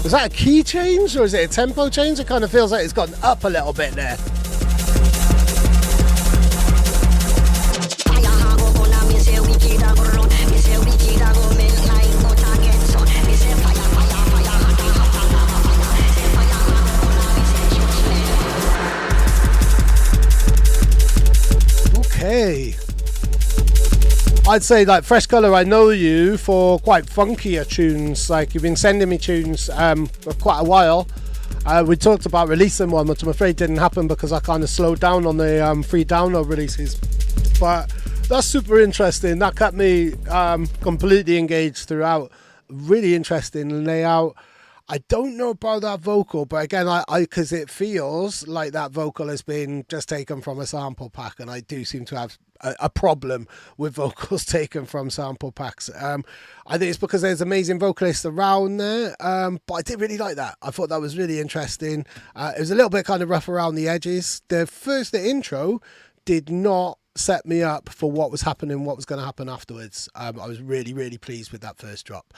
Is that a key change or is it a tempo change? It kind of feels like it's gone up a little bit there. Okay. I'd say like Fresh Colour, I know you for quite funkier tunes. Like you've been sending me tunes for quite a while. We talked about releasing one, which I'm afraid didn't happen because I kind of slowed down on the free download releases. But that's super interesting. That kept me completely engaged throughout. Really interesting layout. I don't know about that vocal, but again, because it feels like that vocal has been just taken from a sample pack, and I do seem to have a problem with vocals taken from sample packs. I think it's because there's amazing vocalists around there, but I did really like that. I thought that was really interesting. It was a little bit kind of rough around the edges. The intro did not set me up for what was happening, what was going to happen afterwards. I was really, really pleased with that first drop.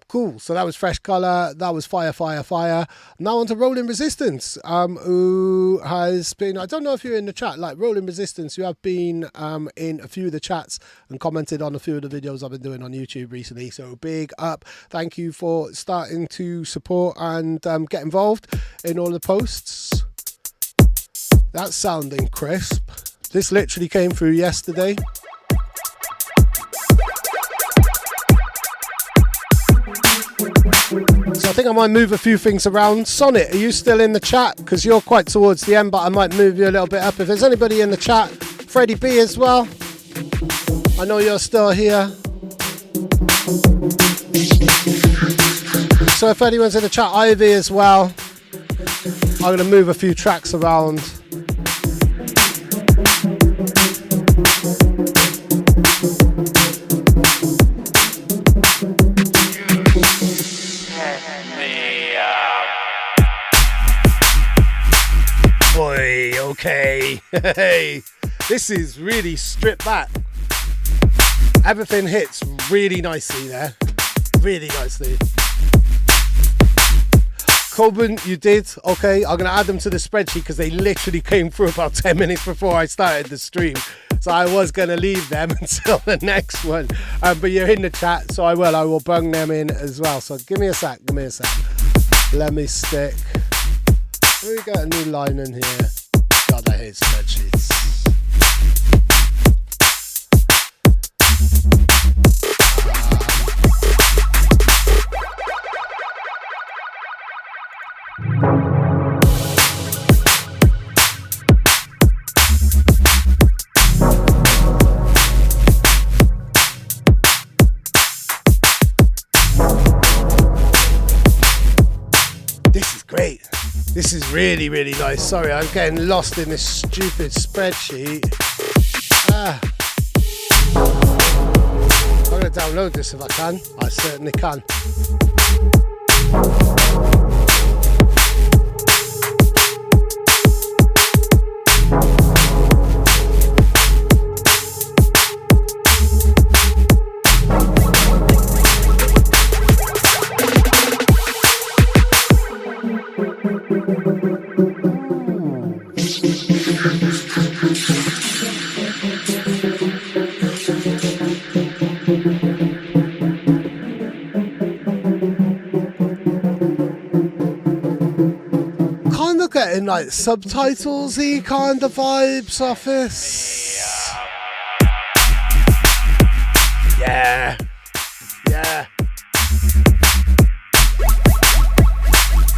Cool. So that was Fresh Colour. That was FiyahFiyahFiyah. Now on to Rolling Resistance, who has been, I don't know if you're in the chat, like Rolling Resistance, you have been in a few of the chats and commented on a few of the videos I've been doing on YouTube recently. So big up. Thank you for starting to support and get involved in all the posts. That's sounding crisp. This literally came through yesterday. So I think I might move a few things around. Sonnet, are you still in the chat? Because you're quite towards the end, but I might move you a little bit up. If there's anybody in the chat, Freddie B as well. I know you're still here. So if anyone's in the chat, Ivy as well. I'm going to move a few tracks around. Boy, okay. Hey, this is really stripped back. Everything hits really nicely there. Really nicely. Coben, you did. Okay, I'm going to add them to the spreadsheet because they literally came through about 10 minutes before I started the stream. So I was going to leave them until the next one. But you're in the chat, so I will bung them in as well. So give me a sec. Let me stick. We got a new line in here. God, I hate spreadsheets. This is great. This is really, really nice. Sorry, I'm getting lost in this stupid spreadsheet. I'm going to download this if I can. I certainly can. Getting like subtitles-y kind of vibes off this. Yeah.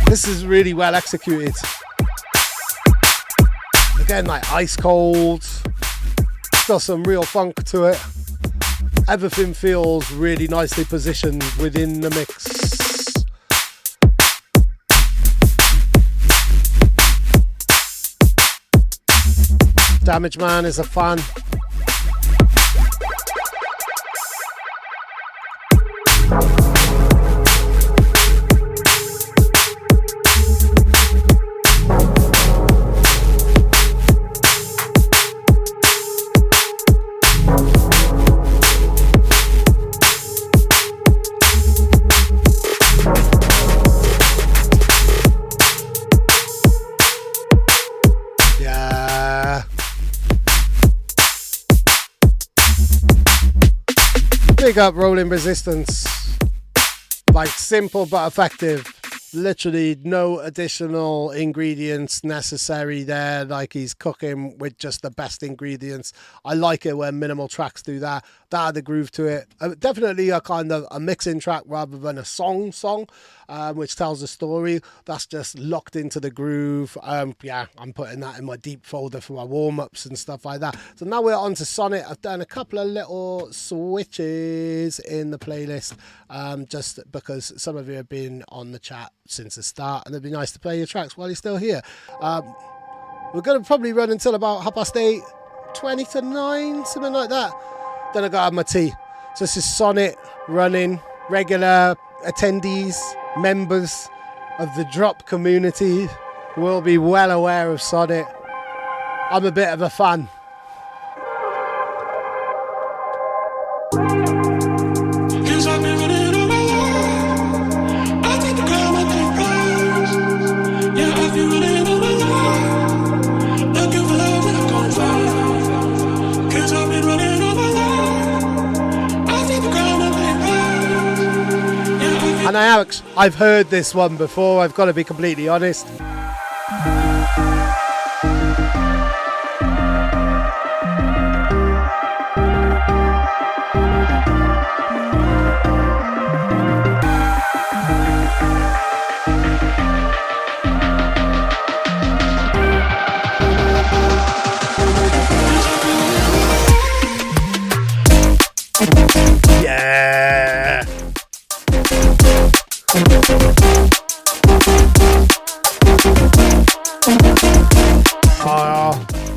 This is really well executed. Again, like ice cold. It's got some real funk to it. Everything feels really nicely positioned within the mix. Damage Man is a fan. Big up Rolling Resistance. Like simple but effective. Literally no additional ingredients necessary there. Like he's cooking with just the best ingredients. I like it when minimal tracks do that. That had a groove to it. Definitely a kind of a mixing track rather than a song, which tells a story. That's just locked into the groove. Yeah, I'm putting that in my deep folder for my warm-ups and stuff like that. So now we're on to Sonnet. I've done a couple of little switches in the playlist, just because some of you have been on the chat since the start, and it'd be nice to play your tracks while you're still here. We're going to probably run until about 8:30, 20 to 9, something like that. Then I got to have my tea. So this is Sonnet running. Regular attendees, members of the drop community will be well aware of Sonnet. I'm a bit of a fan. And I've heard this one before, I've got to be completely honest.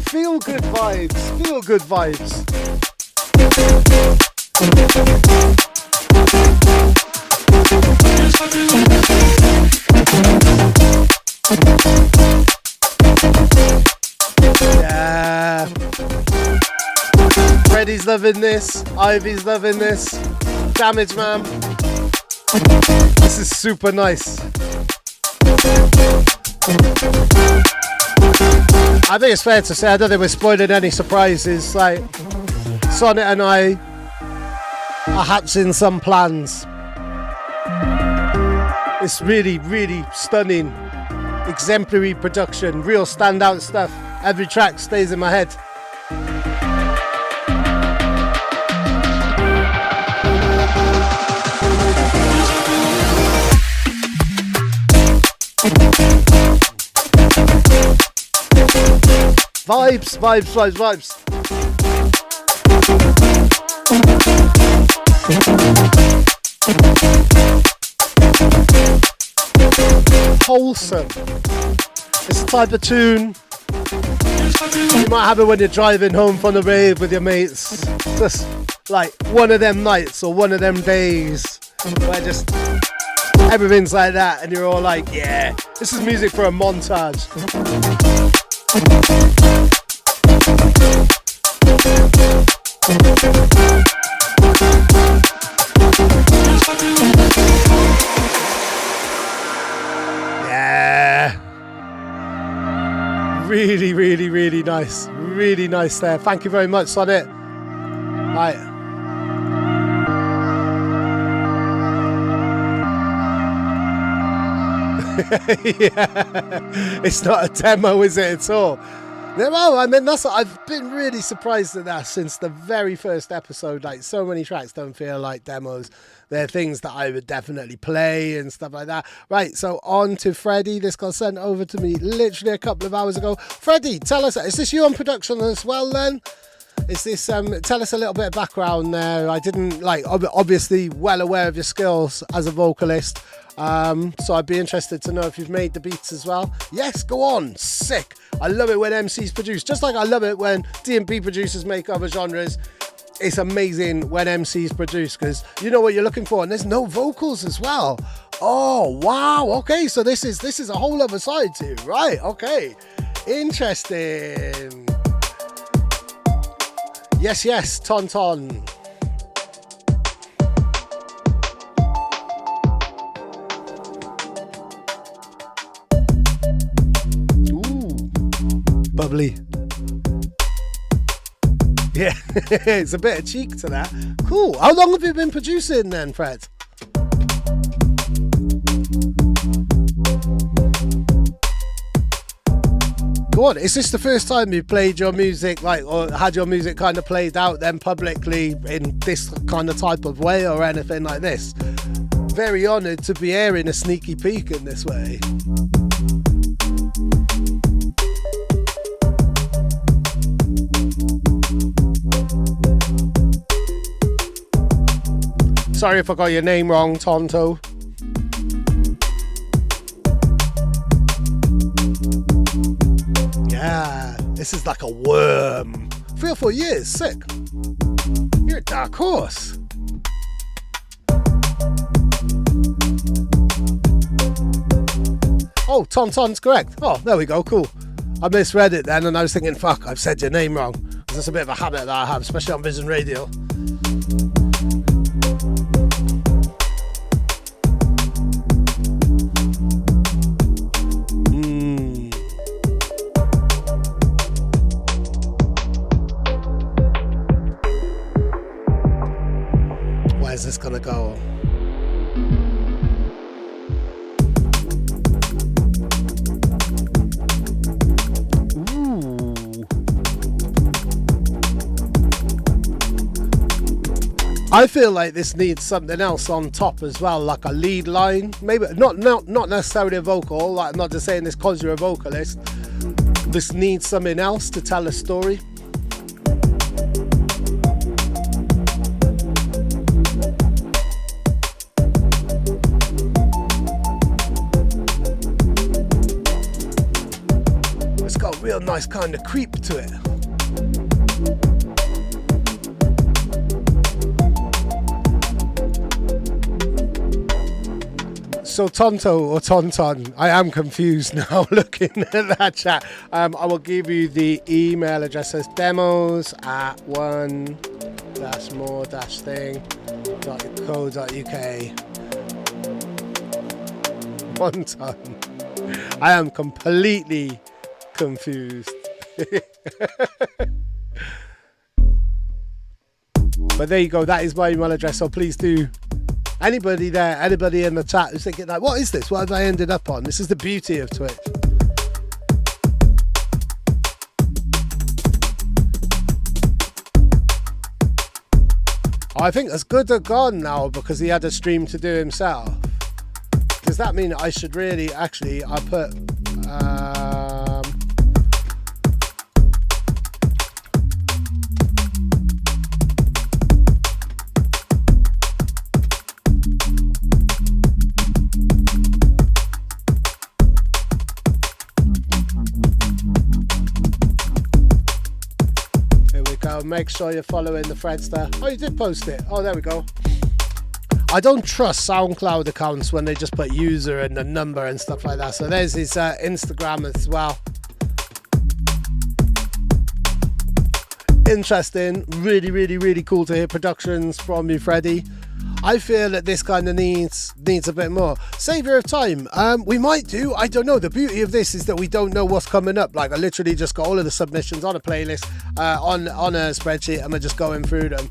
Feel good vibes. Yeah. Freddy's loving this. Ivy's loving this. Damage Man. This is super nice. I think it's fair to say, I don't think we're spoiling any surprises. Like, Sonnet and I are hatching some plans. It's really, really stunning, exemplary production, real standout stuff. Every track stays in my head. Vibes. Wholesome. It's the type of tune you might have it when you're driving home from the rave with your mates. Just like one of them nights or one of them days where just everything's like that and you're all like, yeah, this is music for a montage. Yeah. Really, really, really nice. Really nice there. Thank you very much, Sonnet. Right. Yeah. It's not a demo, is it, at all? No, I mean, I've been really surprised at that since the very first episode. Like, so many tracks don't feel like demos. They're things that I would definitely play and stuff like that. Right, so on to Freddie. This got sent over to me literally a couple of hours ago. Freddie, tell us, is this you on production as well then? Is this, tell us a little bit of background there. I didn't, like, obviously well aware of your skills as a vocalist. So I'd be interested to know if you've made the beats as well. Yes, go on. Sick. I love it when MCs produce. Just like I love it when D&B producers make other genres. It's amazing when MCs produce because you know what you're looking for, and there's no vocals as well. Oh, wow. Okay, so this is a whole other side to it. Right, okay. Interesting. Yes, Tonton. Ooh, bubbly. Yeah, it's a bit of cheek to that. Cool. How long have you been producing then, Fred? Go on, is this the first time you played your music, like, or had your music kind of played out then publicly in this kind of type of way or anything like this? Very honoured to be airing a sneaky peek in this way. Sorry if I got your name wrong, Tonto. Yeah, this is like a worm. 3 or 4 years, sick. You're a dark horse. Oh, Tonton's correct. Oh, there we go, cool. I misread it then and I was thinking, fuck, I've said your name wrong. Because that's a bit of a habit that I have, especially on Vision Radio. Where's this gonna go? I feel like this needs something else on top as well, like a lead line. Maybe not necessarily a vocal. Like, I'm not just saying this because you're a vocalist. This needs something else to tell a story. It's got a real nice kind of creep to it. So Tonto or Tonton, I am confused now looking at that chat. I will give you the email address as demos@one-more-thing.co.uk. 1 ton. I am completely confused. But there you go, that is my email address, so please do. Anybody there, anybody in the chat who's thinking like, what is this? What have I ended up on? This is the beauty of Twitch. I think that's good or gone now because he had a stream to do himself. Does that mean I should really, actually, I put, make sure you're following the Fredster. Oh, you did post it. Oh, there we go. I don't trust SoundCloud accounts when they just put user and the number and stuff like that. So there's his Instagram as well. Interesting. Really, really, really cool to hear productions from you, Freddie. I feel that this kind of needs a bit more. Savior of time. We might do. I don't know. The beauty of this is that we don't know what's coming up. Like, I literally just got all of the submissions on a playlist, on a spreadsheet, and we're just going through them.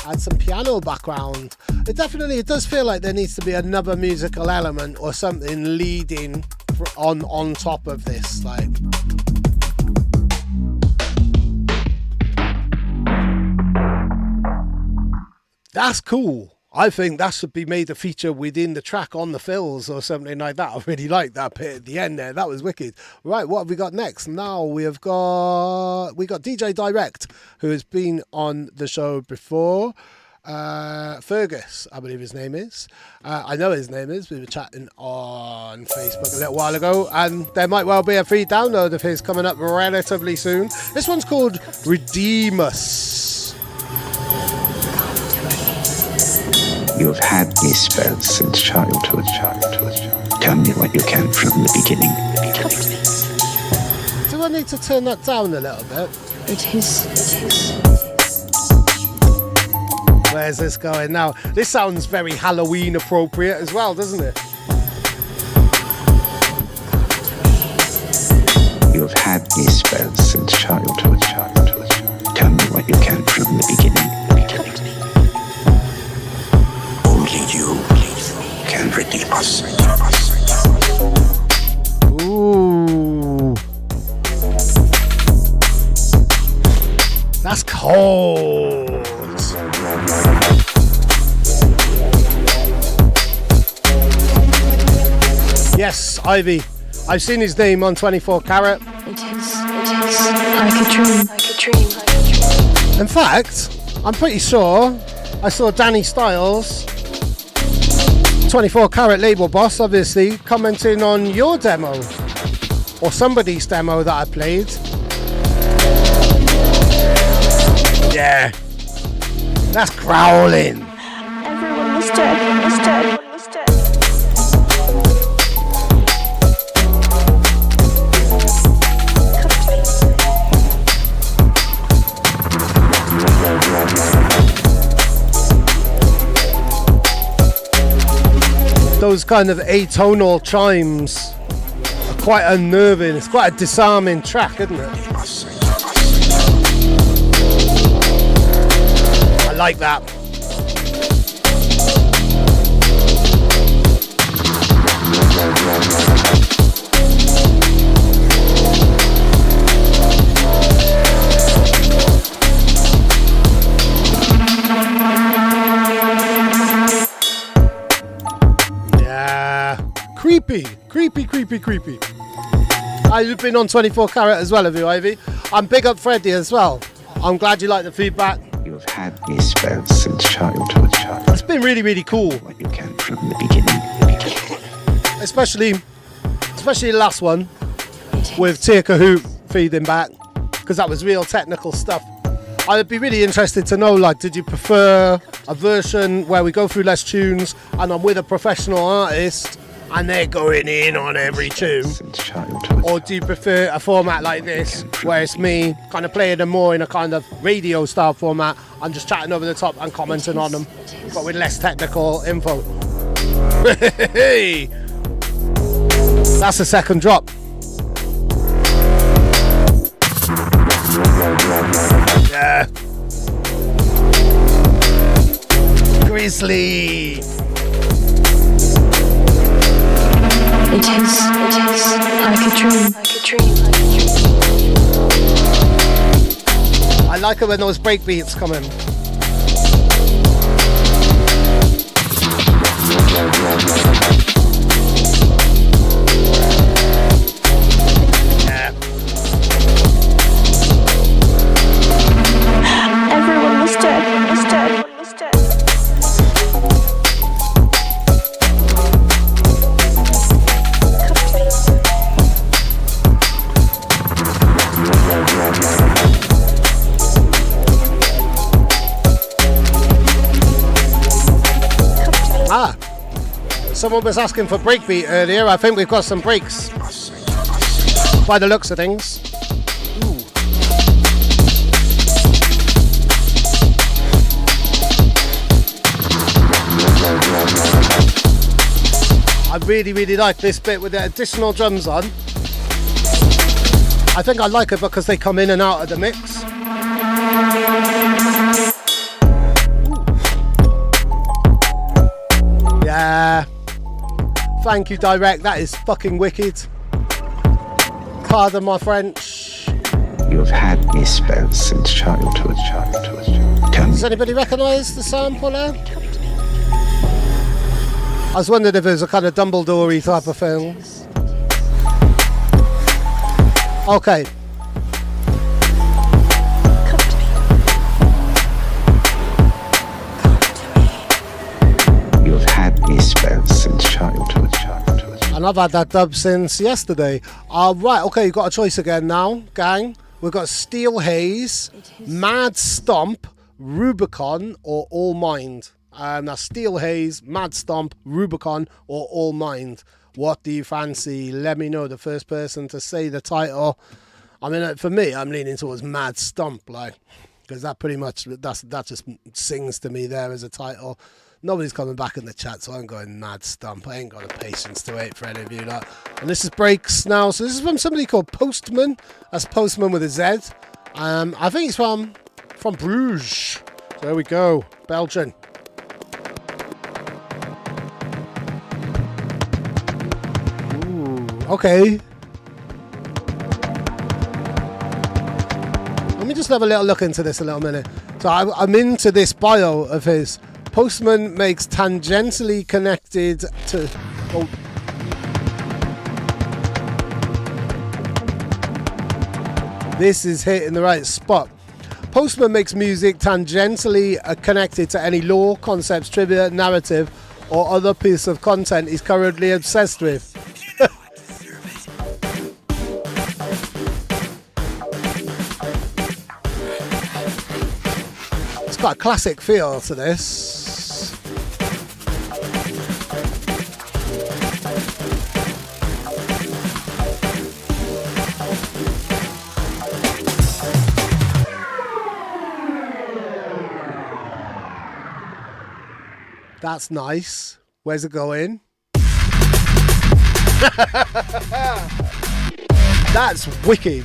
Add some piano background. It does feel like there needs to be another musical element or something leading on top of this. Like, that's cool. I think that should be made a feature within the track on the fills or something like that. I really like that bit at the end there. That was wicked. Right, what have we got next? Now we got DJ Direct, who has been on the show before. Fergus, I believe his name is. I know his name is. We were chatting on Facebook a little while ago, and there might well be a free download of his coming up relatively soon. This one's called Redeem Us. You've had these spells since childhood. Tell me what you can from the beginning. Do I need to turn that down a little bit? It is. Where's this going now? This sounds very Halloween appropriate as well, doesn't it? You've had these spells since childhood. Tell me what you can That's cold. Yes, Ivy. I've seen his name on 24 Carat. It is like a dream, like a dream, like a dream. In fact, I'm pretty sure I saw Danny Styles, 24 Carat label boss, obviously, commenting on your demo or somebody's demo that I played. Yeah, that's growling. Everyone was dead, everyone was dead, everyone was dead. Those kind of atonal chimes are quite unnerving. It's quite a disarming track, isn't it? I like that. Creepy. You've been on 24 Carat as well, have you, Ivy? I'm big up Freddie as well. I'm glad you like the feedback. You've had these spells since childhood. It's been really, really cool. What you can from the beginning. Especially the last one with Tia Kahoot feeding back, because that was real technical stuff. I'd be really interested to know, like, did you prefer a version where we go through less tunes and I'm with a professional artist and they're going in on every tune? Or do you prefer a format like this, where it's me kind of playing them more in a kind of radio style format and just chatting over the top and commenting on them, but with less technical info? Hey, that's the second drop. Yeah. Grizzly. It is like a dream, like a dream, like a dream. I like it when those break beats come in. Yeah. Everyone was dead, everyone was dead, everyone was dead. Someone was asking for breakbeat earlier. I think we've got some breaks by the looks of things. Ooh. I really like this bit with the additional drums on. I think I like it because they come in and out of the mix. Yeah. Thank you, Direct. That is fucking wicked. Pardon my French. You've had these spells since childhood. Does anybody recognise the sample there? I was wondering if it was a kind of Dumbledore-y type of thing. Okay. You've had these spells since childhood. And I've had that dub since yesterday. Right, okay, you've got a choice again now, gang. We've got Steel Haze, Mad Stomp, Rubicon, or All Mind. Now, Steel Haze, Mad Stomp, Rubicon, or All Mind. What do you fancy? Let me know. The first person to say the title. I mean, for me, I'm leaning towards Mad Stomp, like, because that pretty much, that just sings to me there as a title. Nobody's coming back in the chat, so I'm going Mad Stomp. I ain't got the patience to wait for any of you. Like. And this is breaks now. So this is from somebody called Postman. That's Postman with a Z. I think he's from Bruges. There we go. Belgian. Ooh, okay. me just have a little look into this a little minute. So I'm into this bio of his. Postman makes tangentially connected to... Oh. This is hitting the right spot. Postman makes music tangentially connected to any lore, concepts, trivia, narrative, or other piece of content he's currently obsessed with. It's got a classic feel to this. That's nice. Where's it going? That's wicked.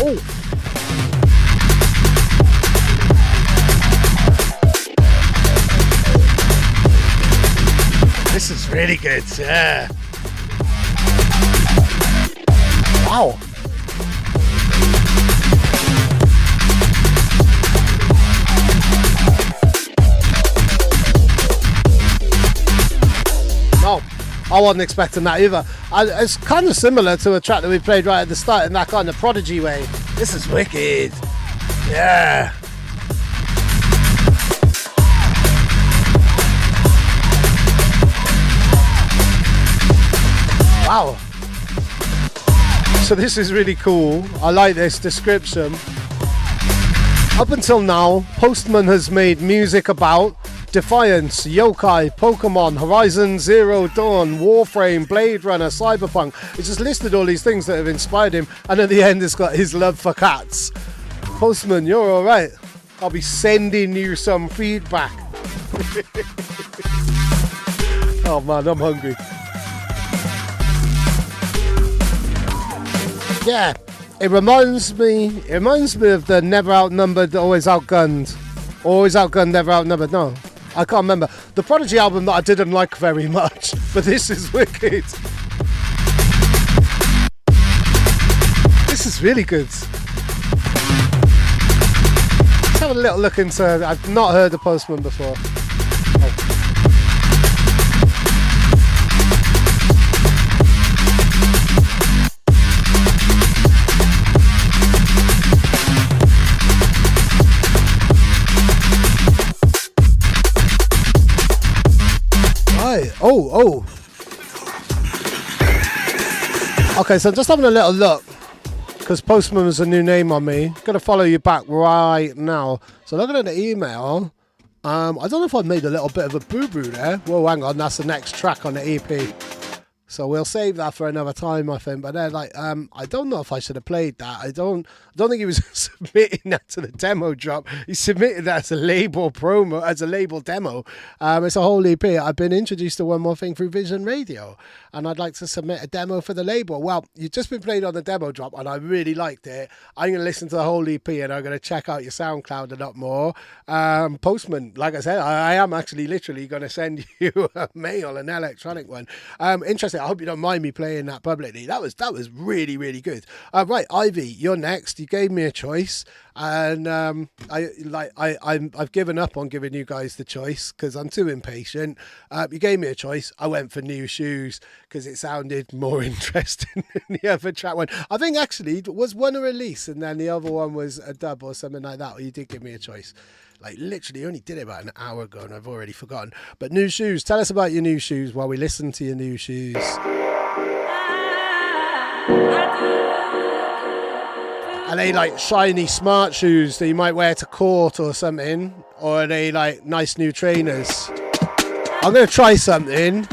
Oh. This is really good. Yeah. Wow. No, I wasn't expecting that either. It's kind of similar to a track that we played right at the start in that kind of Prodigy way. This is wicked. Yeah. Wow. So this is really cool. I like this description. Up until now, Postman has made music about Defiance, Yokai, Pokemon, Horizon Zero Dawn, Warframe, Blade Runner, Cyberpunk. It's just listed all these things that have inspired him, and at the end it's got his love for cats. Postman, you're alright. I'll be sending you some feedback. Oh man, I'm hungry. Yeah, it reminds me of the Never Outnumbered, Always Outgunned. Always Outgunned, Never Outnumbered. No, I can't remember. The Prodigy album that I didn't like very much, but this is wicked. This is really good. Let's have a little look into... I've not heard the Postman before. Oh. Okay, so I'm just having a little look because Postman was a new name on me. Gonna follow you back right now. So looking at the email, I don't know if I made a little bit of a boo-boo there. Whoa, hang on, that's the next track on the EP. So we'll save that for another time, I think. But then, I don't know if I should have played that. I don't think he was submitting that to the demo drop. He submitted that as a label promo, as a label demo. It's a whole EP. I've been introduced to One More Thing through Vision Radio, and I'd like to submit a demo for the label. Well, you've just been played on the demo drop, and I really liked it. I'm going to listen to the whole EP, and I'm going to check out your SoundCloud a lot more. Postman, like I said, I am actually literally going to send you a mail, an electronic one. Interesting. I hope you don't mind me playing that publicly. That was really, really good. Right, Ivy, you're next. You gave me a choice, and I've given up on giving you guys the choice because I'm too impatient. You gave me a choice. I went for New Shoes because it sounded more interesting than the other track one. I think actually it was one a release, and then the other one was a dub or something like that. Or you did give me a choice. Like literally only did it about an hour ago and I've already forgotten. But New Shoes, tell us about your new shoes while we listen to your new shoes. Are they like shiny smart shoes that you might wear to court or something? Or are they like nice new trainers? I'm going to try something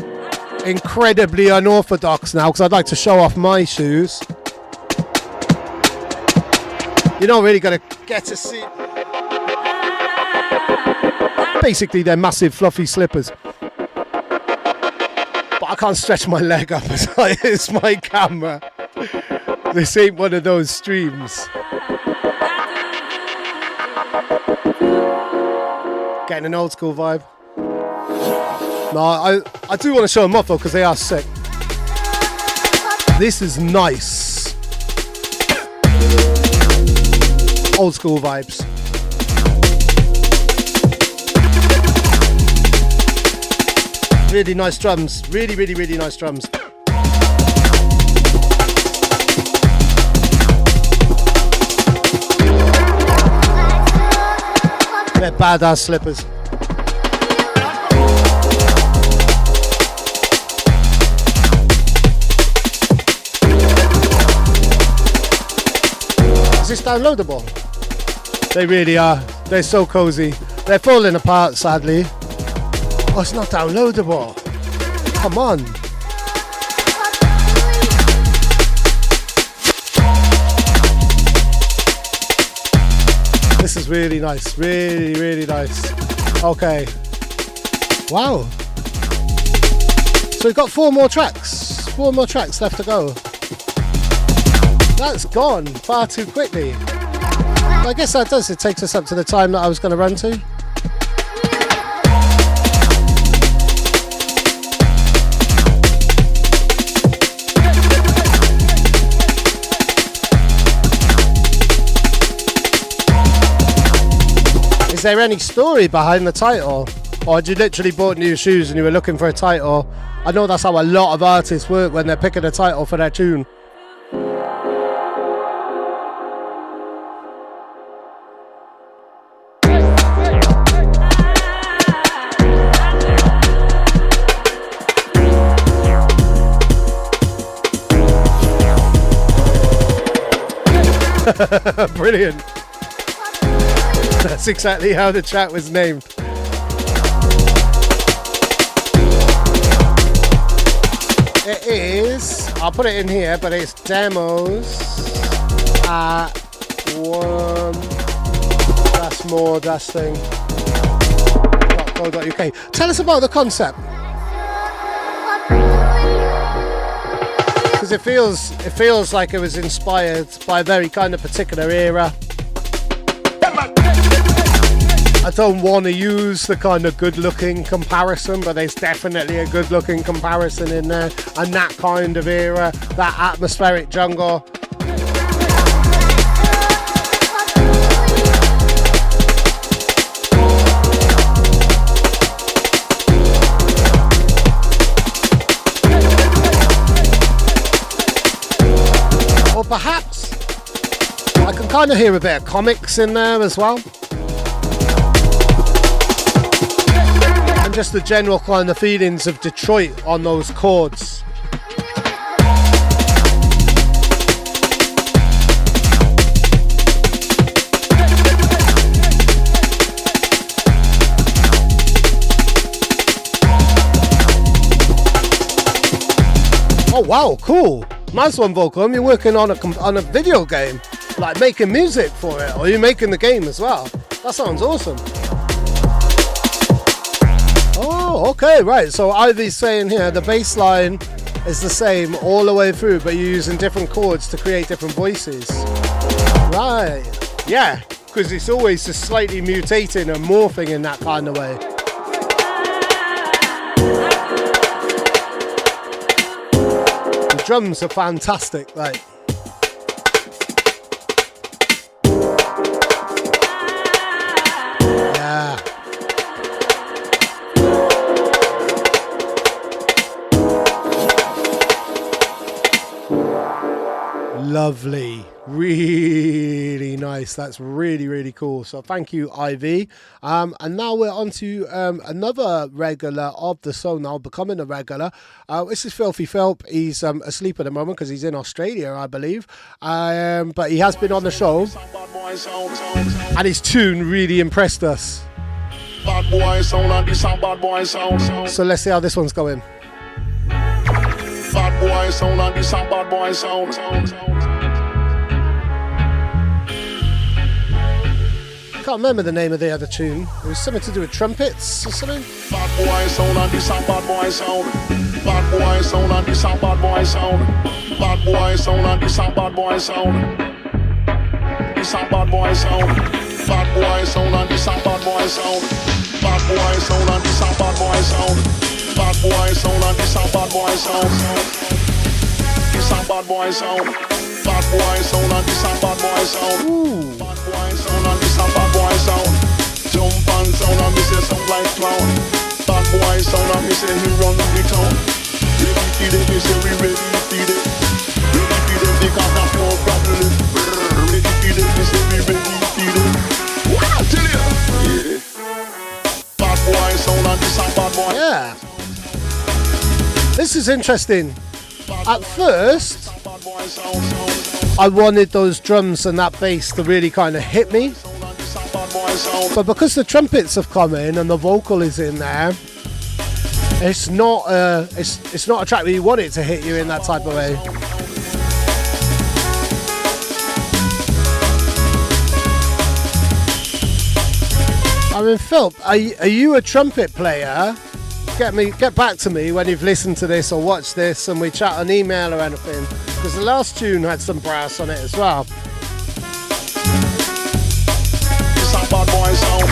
incredibly unorthodox now because I'd like to show off my shoes. You're not really going to get to see... Basically, they're massive fluffy slippers. But I can't stretch my leg up as high as my camera. This ain't one of those streams. Getting an old school vibe. No, I do want to show them off though, because they are sick. This is nice. Old school vibes. Really nice drums. Really, really, really nice drums. They're badass slippers. Is this downloadable? They really are. They're so cozy. They're falling apart, sadly. Oh, it's not downloadable. Come on. This is really nice. Really, really nice. Okay. Wow. So we've got 4 more tracks. 4 more tracks left to go. That's gone far too quickly. I guess that does. It takes us up to the time that I was going to run to. Is there any story behind the title? Or had you literally bought new shoes and you were looking for a title? I know that's how a lot of artists work when they're picking a title for their tune. Brilliant. That's exactly how the track was named. It is, I'll put it in here, but it's demos at one-more-thing.co.uk. Tell us about the concept. Because it feels like it was inspired by a very kind of particular era. I don't want to use the kind of good-looking comparison, but there's definitely a good-looking comparison in there, and that kind of era, that atmospheric jungle. Or perhaps I can kind of hear a bit of comics in there as well. And just the general kind of feelings of Detroit on those chords. Oh wow, cool. Nice one, Volcom. You're working on a video game, like making music for it, or you're making the game as well. That sounds awesome. Oh, okay, right. So Ivy's saying here the bass line is the same all the way through, but you're using different chords to create different voices. Right. Yeah, because it's always just slightly mutating and morphing in that kind of way. The drums are fantastic, like. Yeah. Lovely, really nice. That's really, really cool. So thank you, Ivy. And now we're on to another regular of the show now, becoming a regular. This is FiyahFiyah. He's asleep at the moment because he's in Australia, I believe. But he has been on the show, and his tune really impressed us. So let's see how this one's going. Bad boy sound and this and bad boy sound. Can't remember the name of the other tune. It was something to do with trumpets or something. Bad boy sound and this and bad boy sound. Bad boy sound and this and bad boy sound. Bad boy sound and this and bad boy sound. This and bad boy sound. Bad boy sound and this and bad boy sound. Bad boy sound and this and bad boy sound. Bad boy sound and this and bad boy sound. This and bad boy sound. Bad boy sound and this and bad boy sound. Bad boy say he run the town. Ready for them, me say we ready for them. Ready for them because that's no problem. Ready for them, me say we ready for them. What I tell you? Yeah. Bad boy sound and this and bad boy. Yeah. This is interesting. At first, I wanted those drums and that bass to really kind of hit me. But because the trumpets have come in and the vocal is in there, it's not a track where you want it to hit you in that type of way. I mean, Phil, are you a trumpet player? Get back to me when you've listened to this or watched this and we chat on email or anything, because the last tune had some brass on it as well. Some bad boy sound.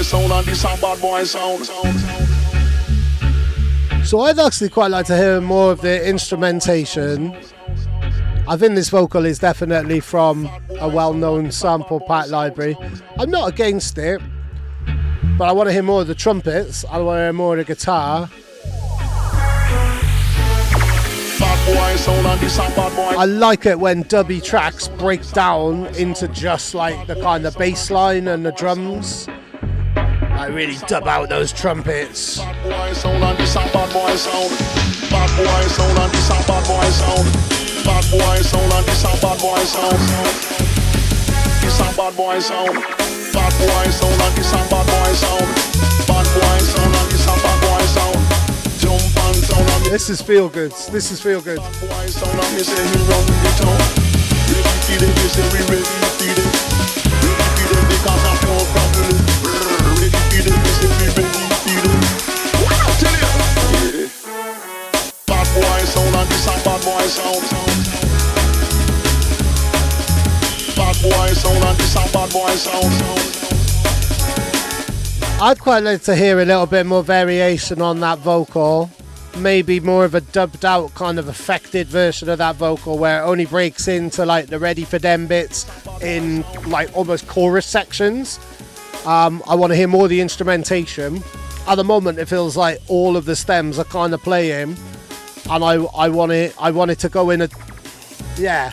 Sound and this and bad boy sound. So I'd actually quite like to hear more of the instrumentation. I think this vocal is definitely from a well-known sample pack library. I'm not against it, but I want to hear more of the trumpets. I want to hear more of the guitar. I like it when dubby tracks break down into just like the kind of bass line and the drums. I really dub out those trumpets. Bad boy sound and this and bad boy sound. Bad boy sound and this and bad boy sound. Bad boy sound and this and bad boy sound. This and bad boy sound. Bad boy sound and this and bad boy sound. Bad boy sound and this and bad boy sound. Jump and sound and this is feel good. This is feel good. Bad boy sound and me say he run the town. Ready for them, me say we ready for them. Ready for them because that's no problem. What I tell you? Yeah. Bad boy sound and this and bad boy sound. Bad boy sound and this and bad boy sound. I'd quite like to hear a little bit more variation on that vocal. Maybe more of a dubbed out kind of affected version of that vocal where it only breaks into like the ready for them bits in like almost chorus sections. I want to hear more of the instrumentation. At the moment, it feels like all of the stems are kind of playing, and I want it to go in a, yeah.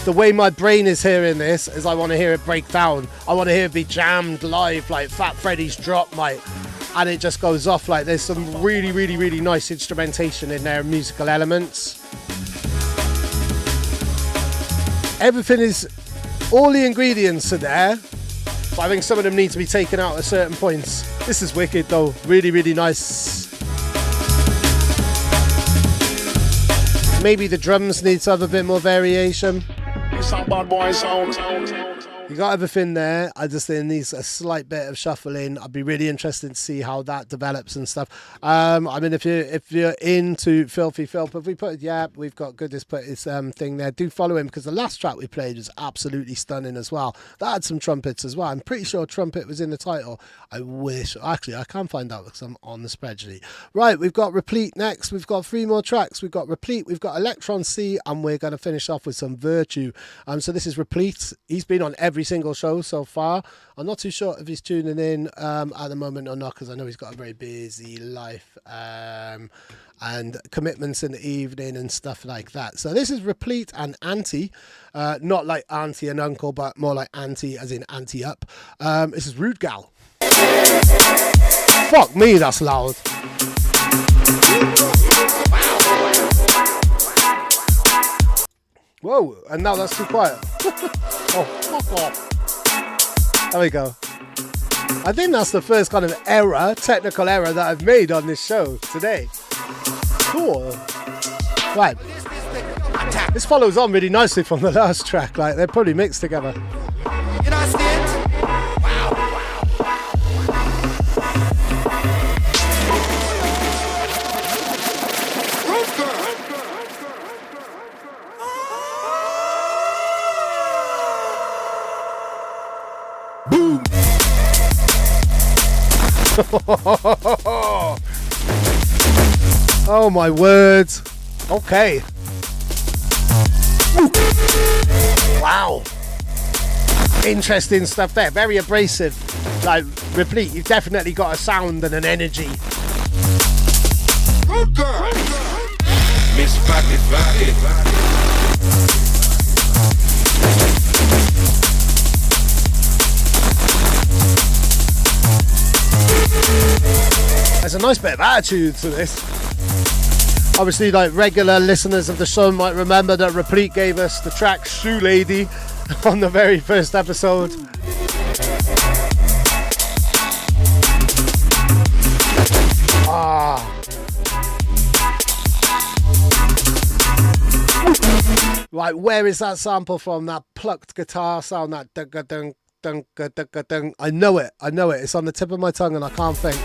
The way my brain is hearing this is I want to hear it break down. I want to hear it be jammed live like Fat Freddy's drop, mate, and it just goes off like there's some really, really, really nice instrumentation in there, musical elements. Everything is, all the ingredients are there. I think some of them need to be taken out at certain points. This is wicked though, really, really nice. Maybe the drums need to have a bit more variation. Some bad boy sound. You got everything there. I just think it needs a slight bit of shuffling. I'd be really interested to see how that develops and stuff. I mean, if you're into Filthy Filth, if we put, yeah, we've got Goodness put his thing there. Do follow him because the last track we played was absolutely stunning as well. That had some trumpets as well. I'm pretty sure trumpet was in the title. I wish. Actually, I can't find out because I'm on the spreadsheet. Right, we've got Replete next. We've got 3 more tracks. We've got Replete, we've got Electron C, and we're going to finish off with some Virtue. So this is Replete. He's been on every single show so far. I'm not too sure if he's tuning in at the moment or not because I know he's got a very busy life and commitments in the evening and stuff like that. So this is Replete and Auntie, not like auntie and uncle, but more like auntie as in auntie up. This is Rude Gal. Fuck me, that's loud. Whoa, and now that's too quiet. Oh, fuck off. There we go. I think that's the first kind of error, technical error that I've made on this show today. Cool. Right. This follows on really nicely from the last track. Like, they're probably mixed together. You know, Oh my word. Okay. Wow. Interesting stuff there. Very abrasive. Like, Replete, you've definitely got a sound and an energy. Miss Pocket. There's a nice bit of attitude to this. Obviously, like, regular listeners of the show might remember that Replete gave us the track Shoe Lady on the very first episode. Right, where is that sample from? That plucked guitar sound, that dun dun dun dun dun. I know it. It's on the tip of my tongue and I can't think.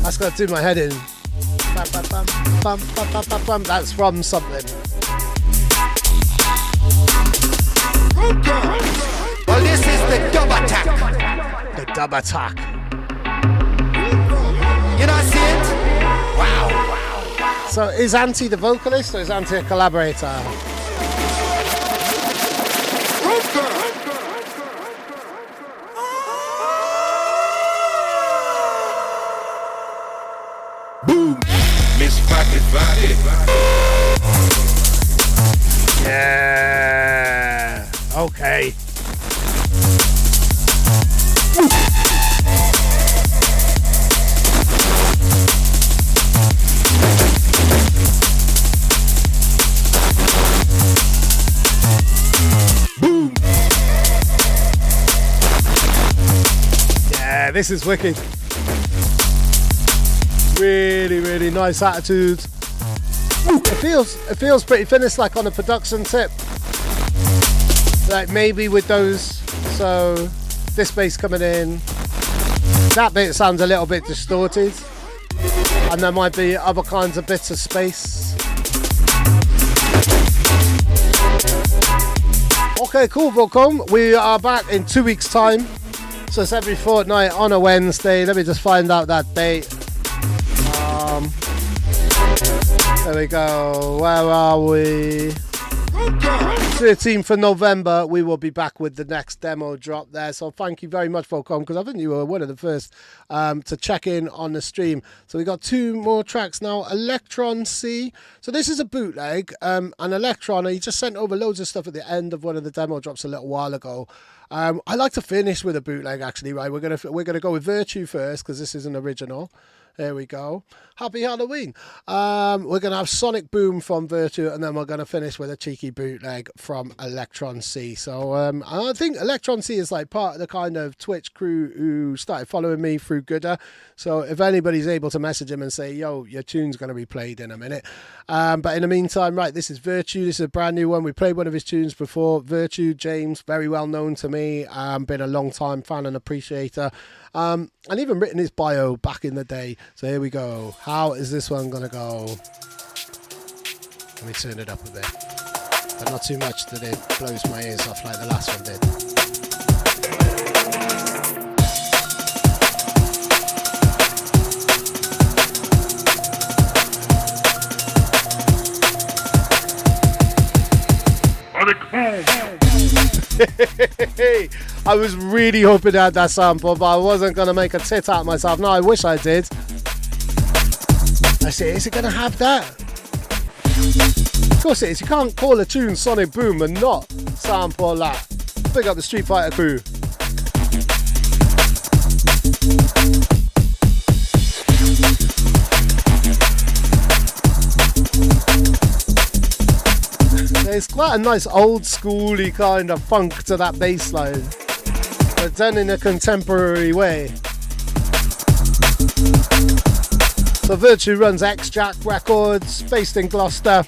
That's got to do my head in. Bam, bam, bam, bam, bam, bam, bam, bam. That's from something. Well, this is the dub attack. The dub attack. You know, see it? Wow. So is Auntie the vocalist or is Auntie a collaborator? Boom. Miss Pocket. Yeah. Okay. Boom. Yeah, this is wicked. Really, really nice attitude. It feels pretty finished, like on a production tip. Like maybe with those, so this bass coming in, that bit sounds a little bit distorted, and there might be other kinds of bits of space. Okay, cool, welcome. We are back in 2 weeks' time, so it's every fortnight on a Wednesday. Let me just find out that date. There we go. Where are we? 13th of November, we will be back with the next demo drop there. So thank you very much for coming, because I think you were one of the first to check in on the stream. So we got 2 more tracks now. Electron C. So this is a bootleg. And Electron, he just sent over loads of stuff at the end of one of the demo drops a little while ago. I like to finish with a bootleg, actually. Right, we're gonna go with Virtue first, because this is an original. There we go. Happy Halloween. We're going to have Sonic Boom from Virtue, and then we're going to finish with a cheeky bootleg from Electron C. So I think Electron C is like part of the kind of Twitch crew who started following me through Gooder. So if anybody's able to message him and say, yo, your tune's going to be played in a minute. But in the meantime, right, this is Virtue. This is a brand new one. We played one of his tunes before. Virtue, James, very well known to me. Been a long time fan and appreciator. And even written his bio back in the day. So here we go. How is this one gonna go? Let me turn it up a bit, but not too much that it blows my ears off like the last one did. I was really hoping I had that sample, but I wasn't going to make a tit out of myself. No, I wish I did. I say, is it going to have that? Of course it is. You can't call a tune Sonic Boom and not sample that. Big up the Street Fighter crew. There's quite a nice old schooly kind of funk to that bass line, but done in a contemporary way. So Virtue runs X-Jack Records, based in Gloucester.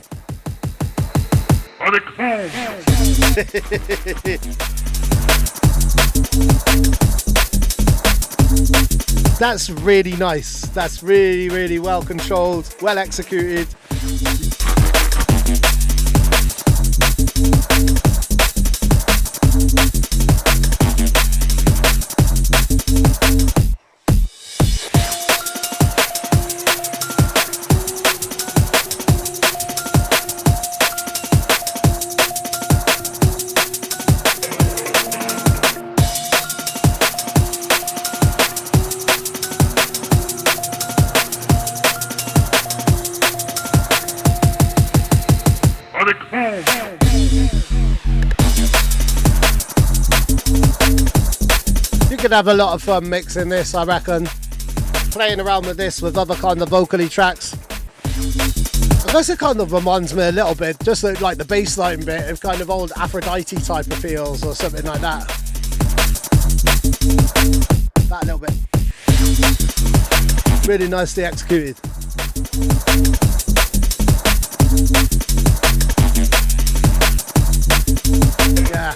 That's really nice. That's really, really well controlled, well executed. You could have a lot of fun mixing this, I reckon. Playing around with this with other kind of vocally tracks. I guess it kind of reminds me a little bit, just like the bass line bit, of kind of old Aphrodite type of feels or something like that. That little bit. Really nicely executed. Yeah.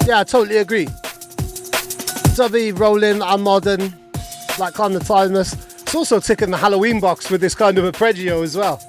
Yeah, I totally agree. Dubby, rolling, and modern, like kind of timeless. It's also ticking the Halloween box with this kind of arpeggio as well.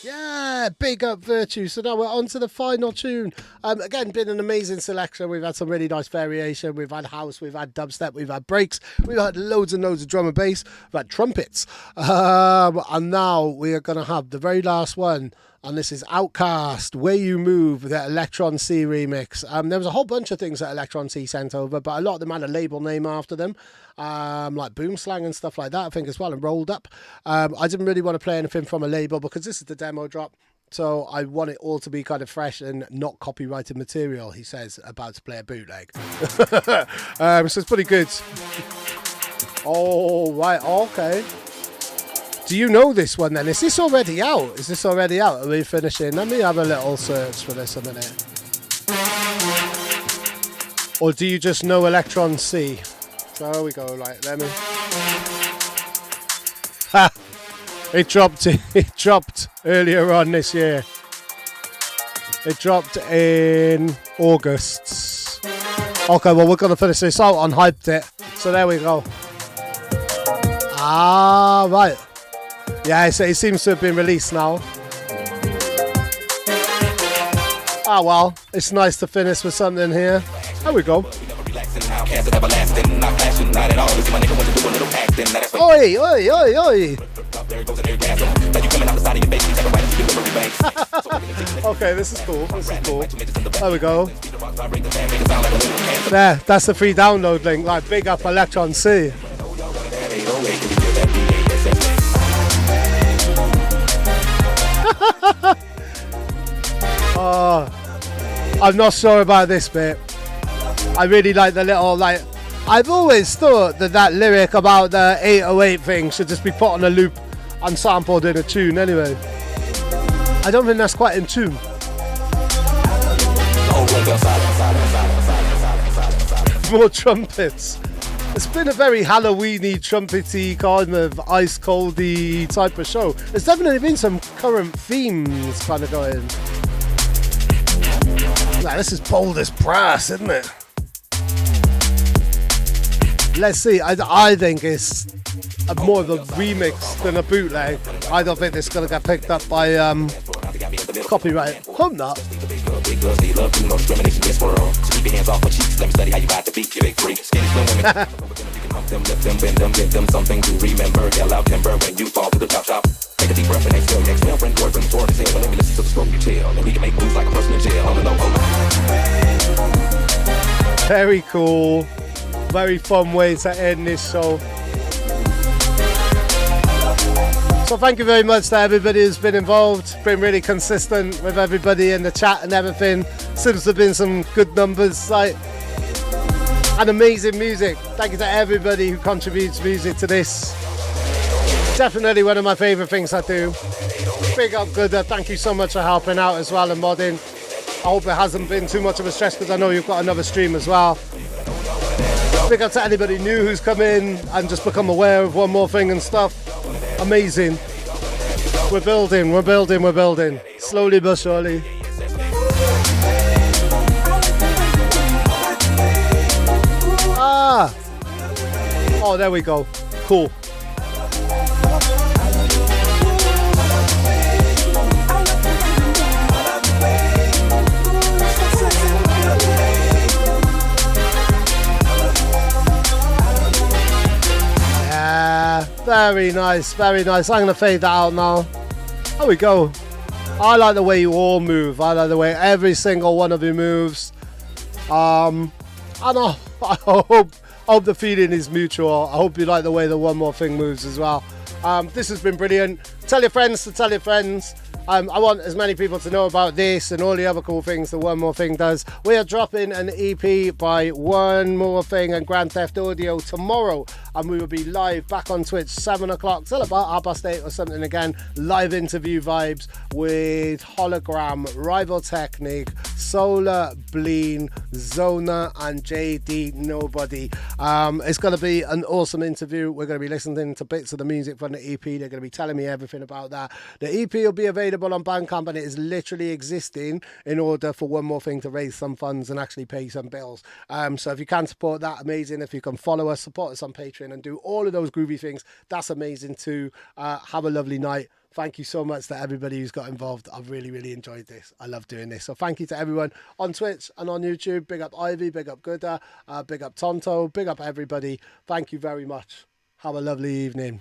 Yeah, big up Virtue. So now we're on to the final tune. Again, been an amazing selection. We've had some really nice variation. We've had house, we've had dubstep, we've had breaks, we've had loads and loads of drum and bass, we've had trumpets. And now we are going to have the very last one. And this is Outcast, Where You Move, the Electron C remix. There was a whole bunch of things that Electron C sent over, but a lot of them had a label name after them, like Boom Slang and stuff like that, I think, as well, and Rolled Up. I didn't really want to play anything from a label because this is the demo drop, so I want it all to be kind of fresh and not copyrighted material, he says, about to play a bootleg. So it's pretty good. Oh, right, okay. Do you know this one then? Is this already out? Is this already out? Are we finishing? Let me have a little search for this a minute. Or do you just know Electron C? So there we go, right, let me... Ha! It dropped earlier on this year. It dropped in August. Okay, well, we're going to finish this out on Hightech. So there we go. Ah, right. Yeah, so it seems to have been released now. Ah, well, it's nice to finish with something here. There we go. Oi, oi, oi, oi. Okay, this is cool. This is cool. There we go. There, that's the free download link. Like, big up Electron C. Oh, I'm not sure about this bit. I really like the little, like, I've always thought that lyric about the 808 thing should just be put on a loop and sampled in a tune anyway. I don't think that's quite in tune. More trumpets. It's been a very Halloweeny, trumpety, kind of ice coldy type of show. There's definitely been some current themes kind of going. Nah, this is bold as brass, isn't it? Let's see. I think it's more of a remix than a bootleg. I don't think it's going to get picked up by copyright. Hope not. Something to remember. Yell out timber when you fall to the top shop. Take a deep breath and exhale. Exhale, friend, boy, from the sword his head. Let me listen to the stroke you tell. And we can make moves like a person in jail. Very cool. Very fun way to end this show. So thank you very much to everybody who's been involved. Been really consistent with everybody in the chat and everything. Seems to have been some good numbers, like, and amazing music. Thank you to everybody who contributes music to this. Definitely one of my favourite things I do. Big up Gooder, thank you so much for helping out as well and modding. I hope it hasn't been too much of a stress because I know you've got another stream as well. Big up to anybody new who's come in and just become aware of one more thing and stuff. Amazing. We're building. Slowly but surely. Ah! Oh, there we go. Cool. Yeah, very nice, very nice. I'm going to fade that out now. There we go. I like the way you all move. I like the way every single one of you moves. I hope the feeling is mutual. I hope you like the way the One More Thing moves as well. This has been brilliant. Tell your friends to tell your friends. I want as many people to know about this and all the other cool things that One More Thing does. We are dropping an EP by One More Thing and Grand Theft Audio tomorrow, and we will be live back on Twitch 7 o'clock till about 8:30 or something again. Live interview vibes with Hologram, Rival Technique, Solar, Bleen, Zona and JD Nobody. It's going to be an awesome interview. We're going to be listening to bits of the music from the EP. They're going to be telling me everything about that. The EP will be available on Bandcamp, and it is literally existing in order for One More Thing to raise some funds and actually pay some bills. So if you can support that, amazing. If you can follow us, support us on Patreon and do all of those groovy things, that's amazing too. Have a lovely night. Thank you so much to everybody who's got involved. I've really, really enjoyed this. I love doing this. So thank you to everyone on Twitch and on YouTube. Big up Ivy, big up Gooda, big up Tonto, big up everybody. Thank you very much. Have a lovely evening.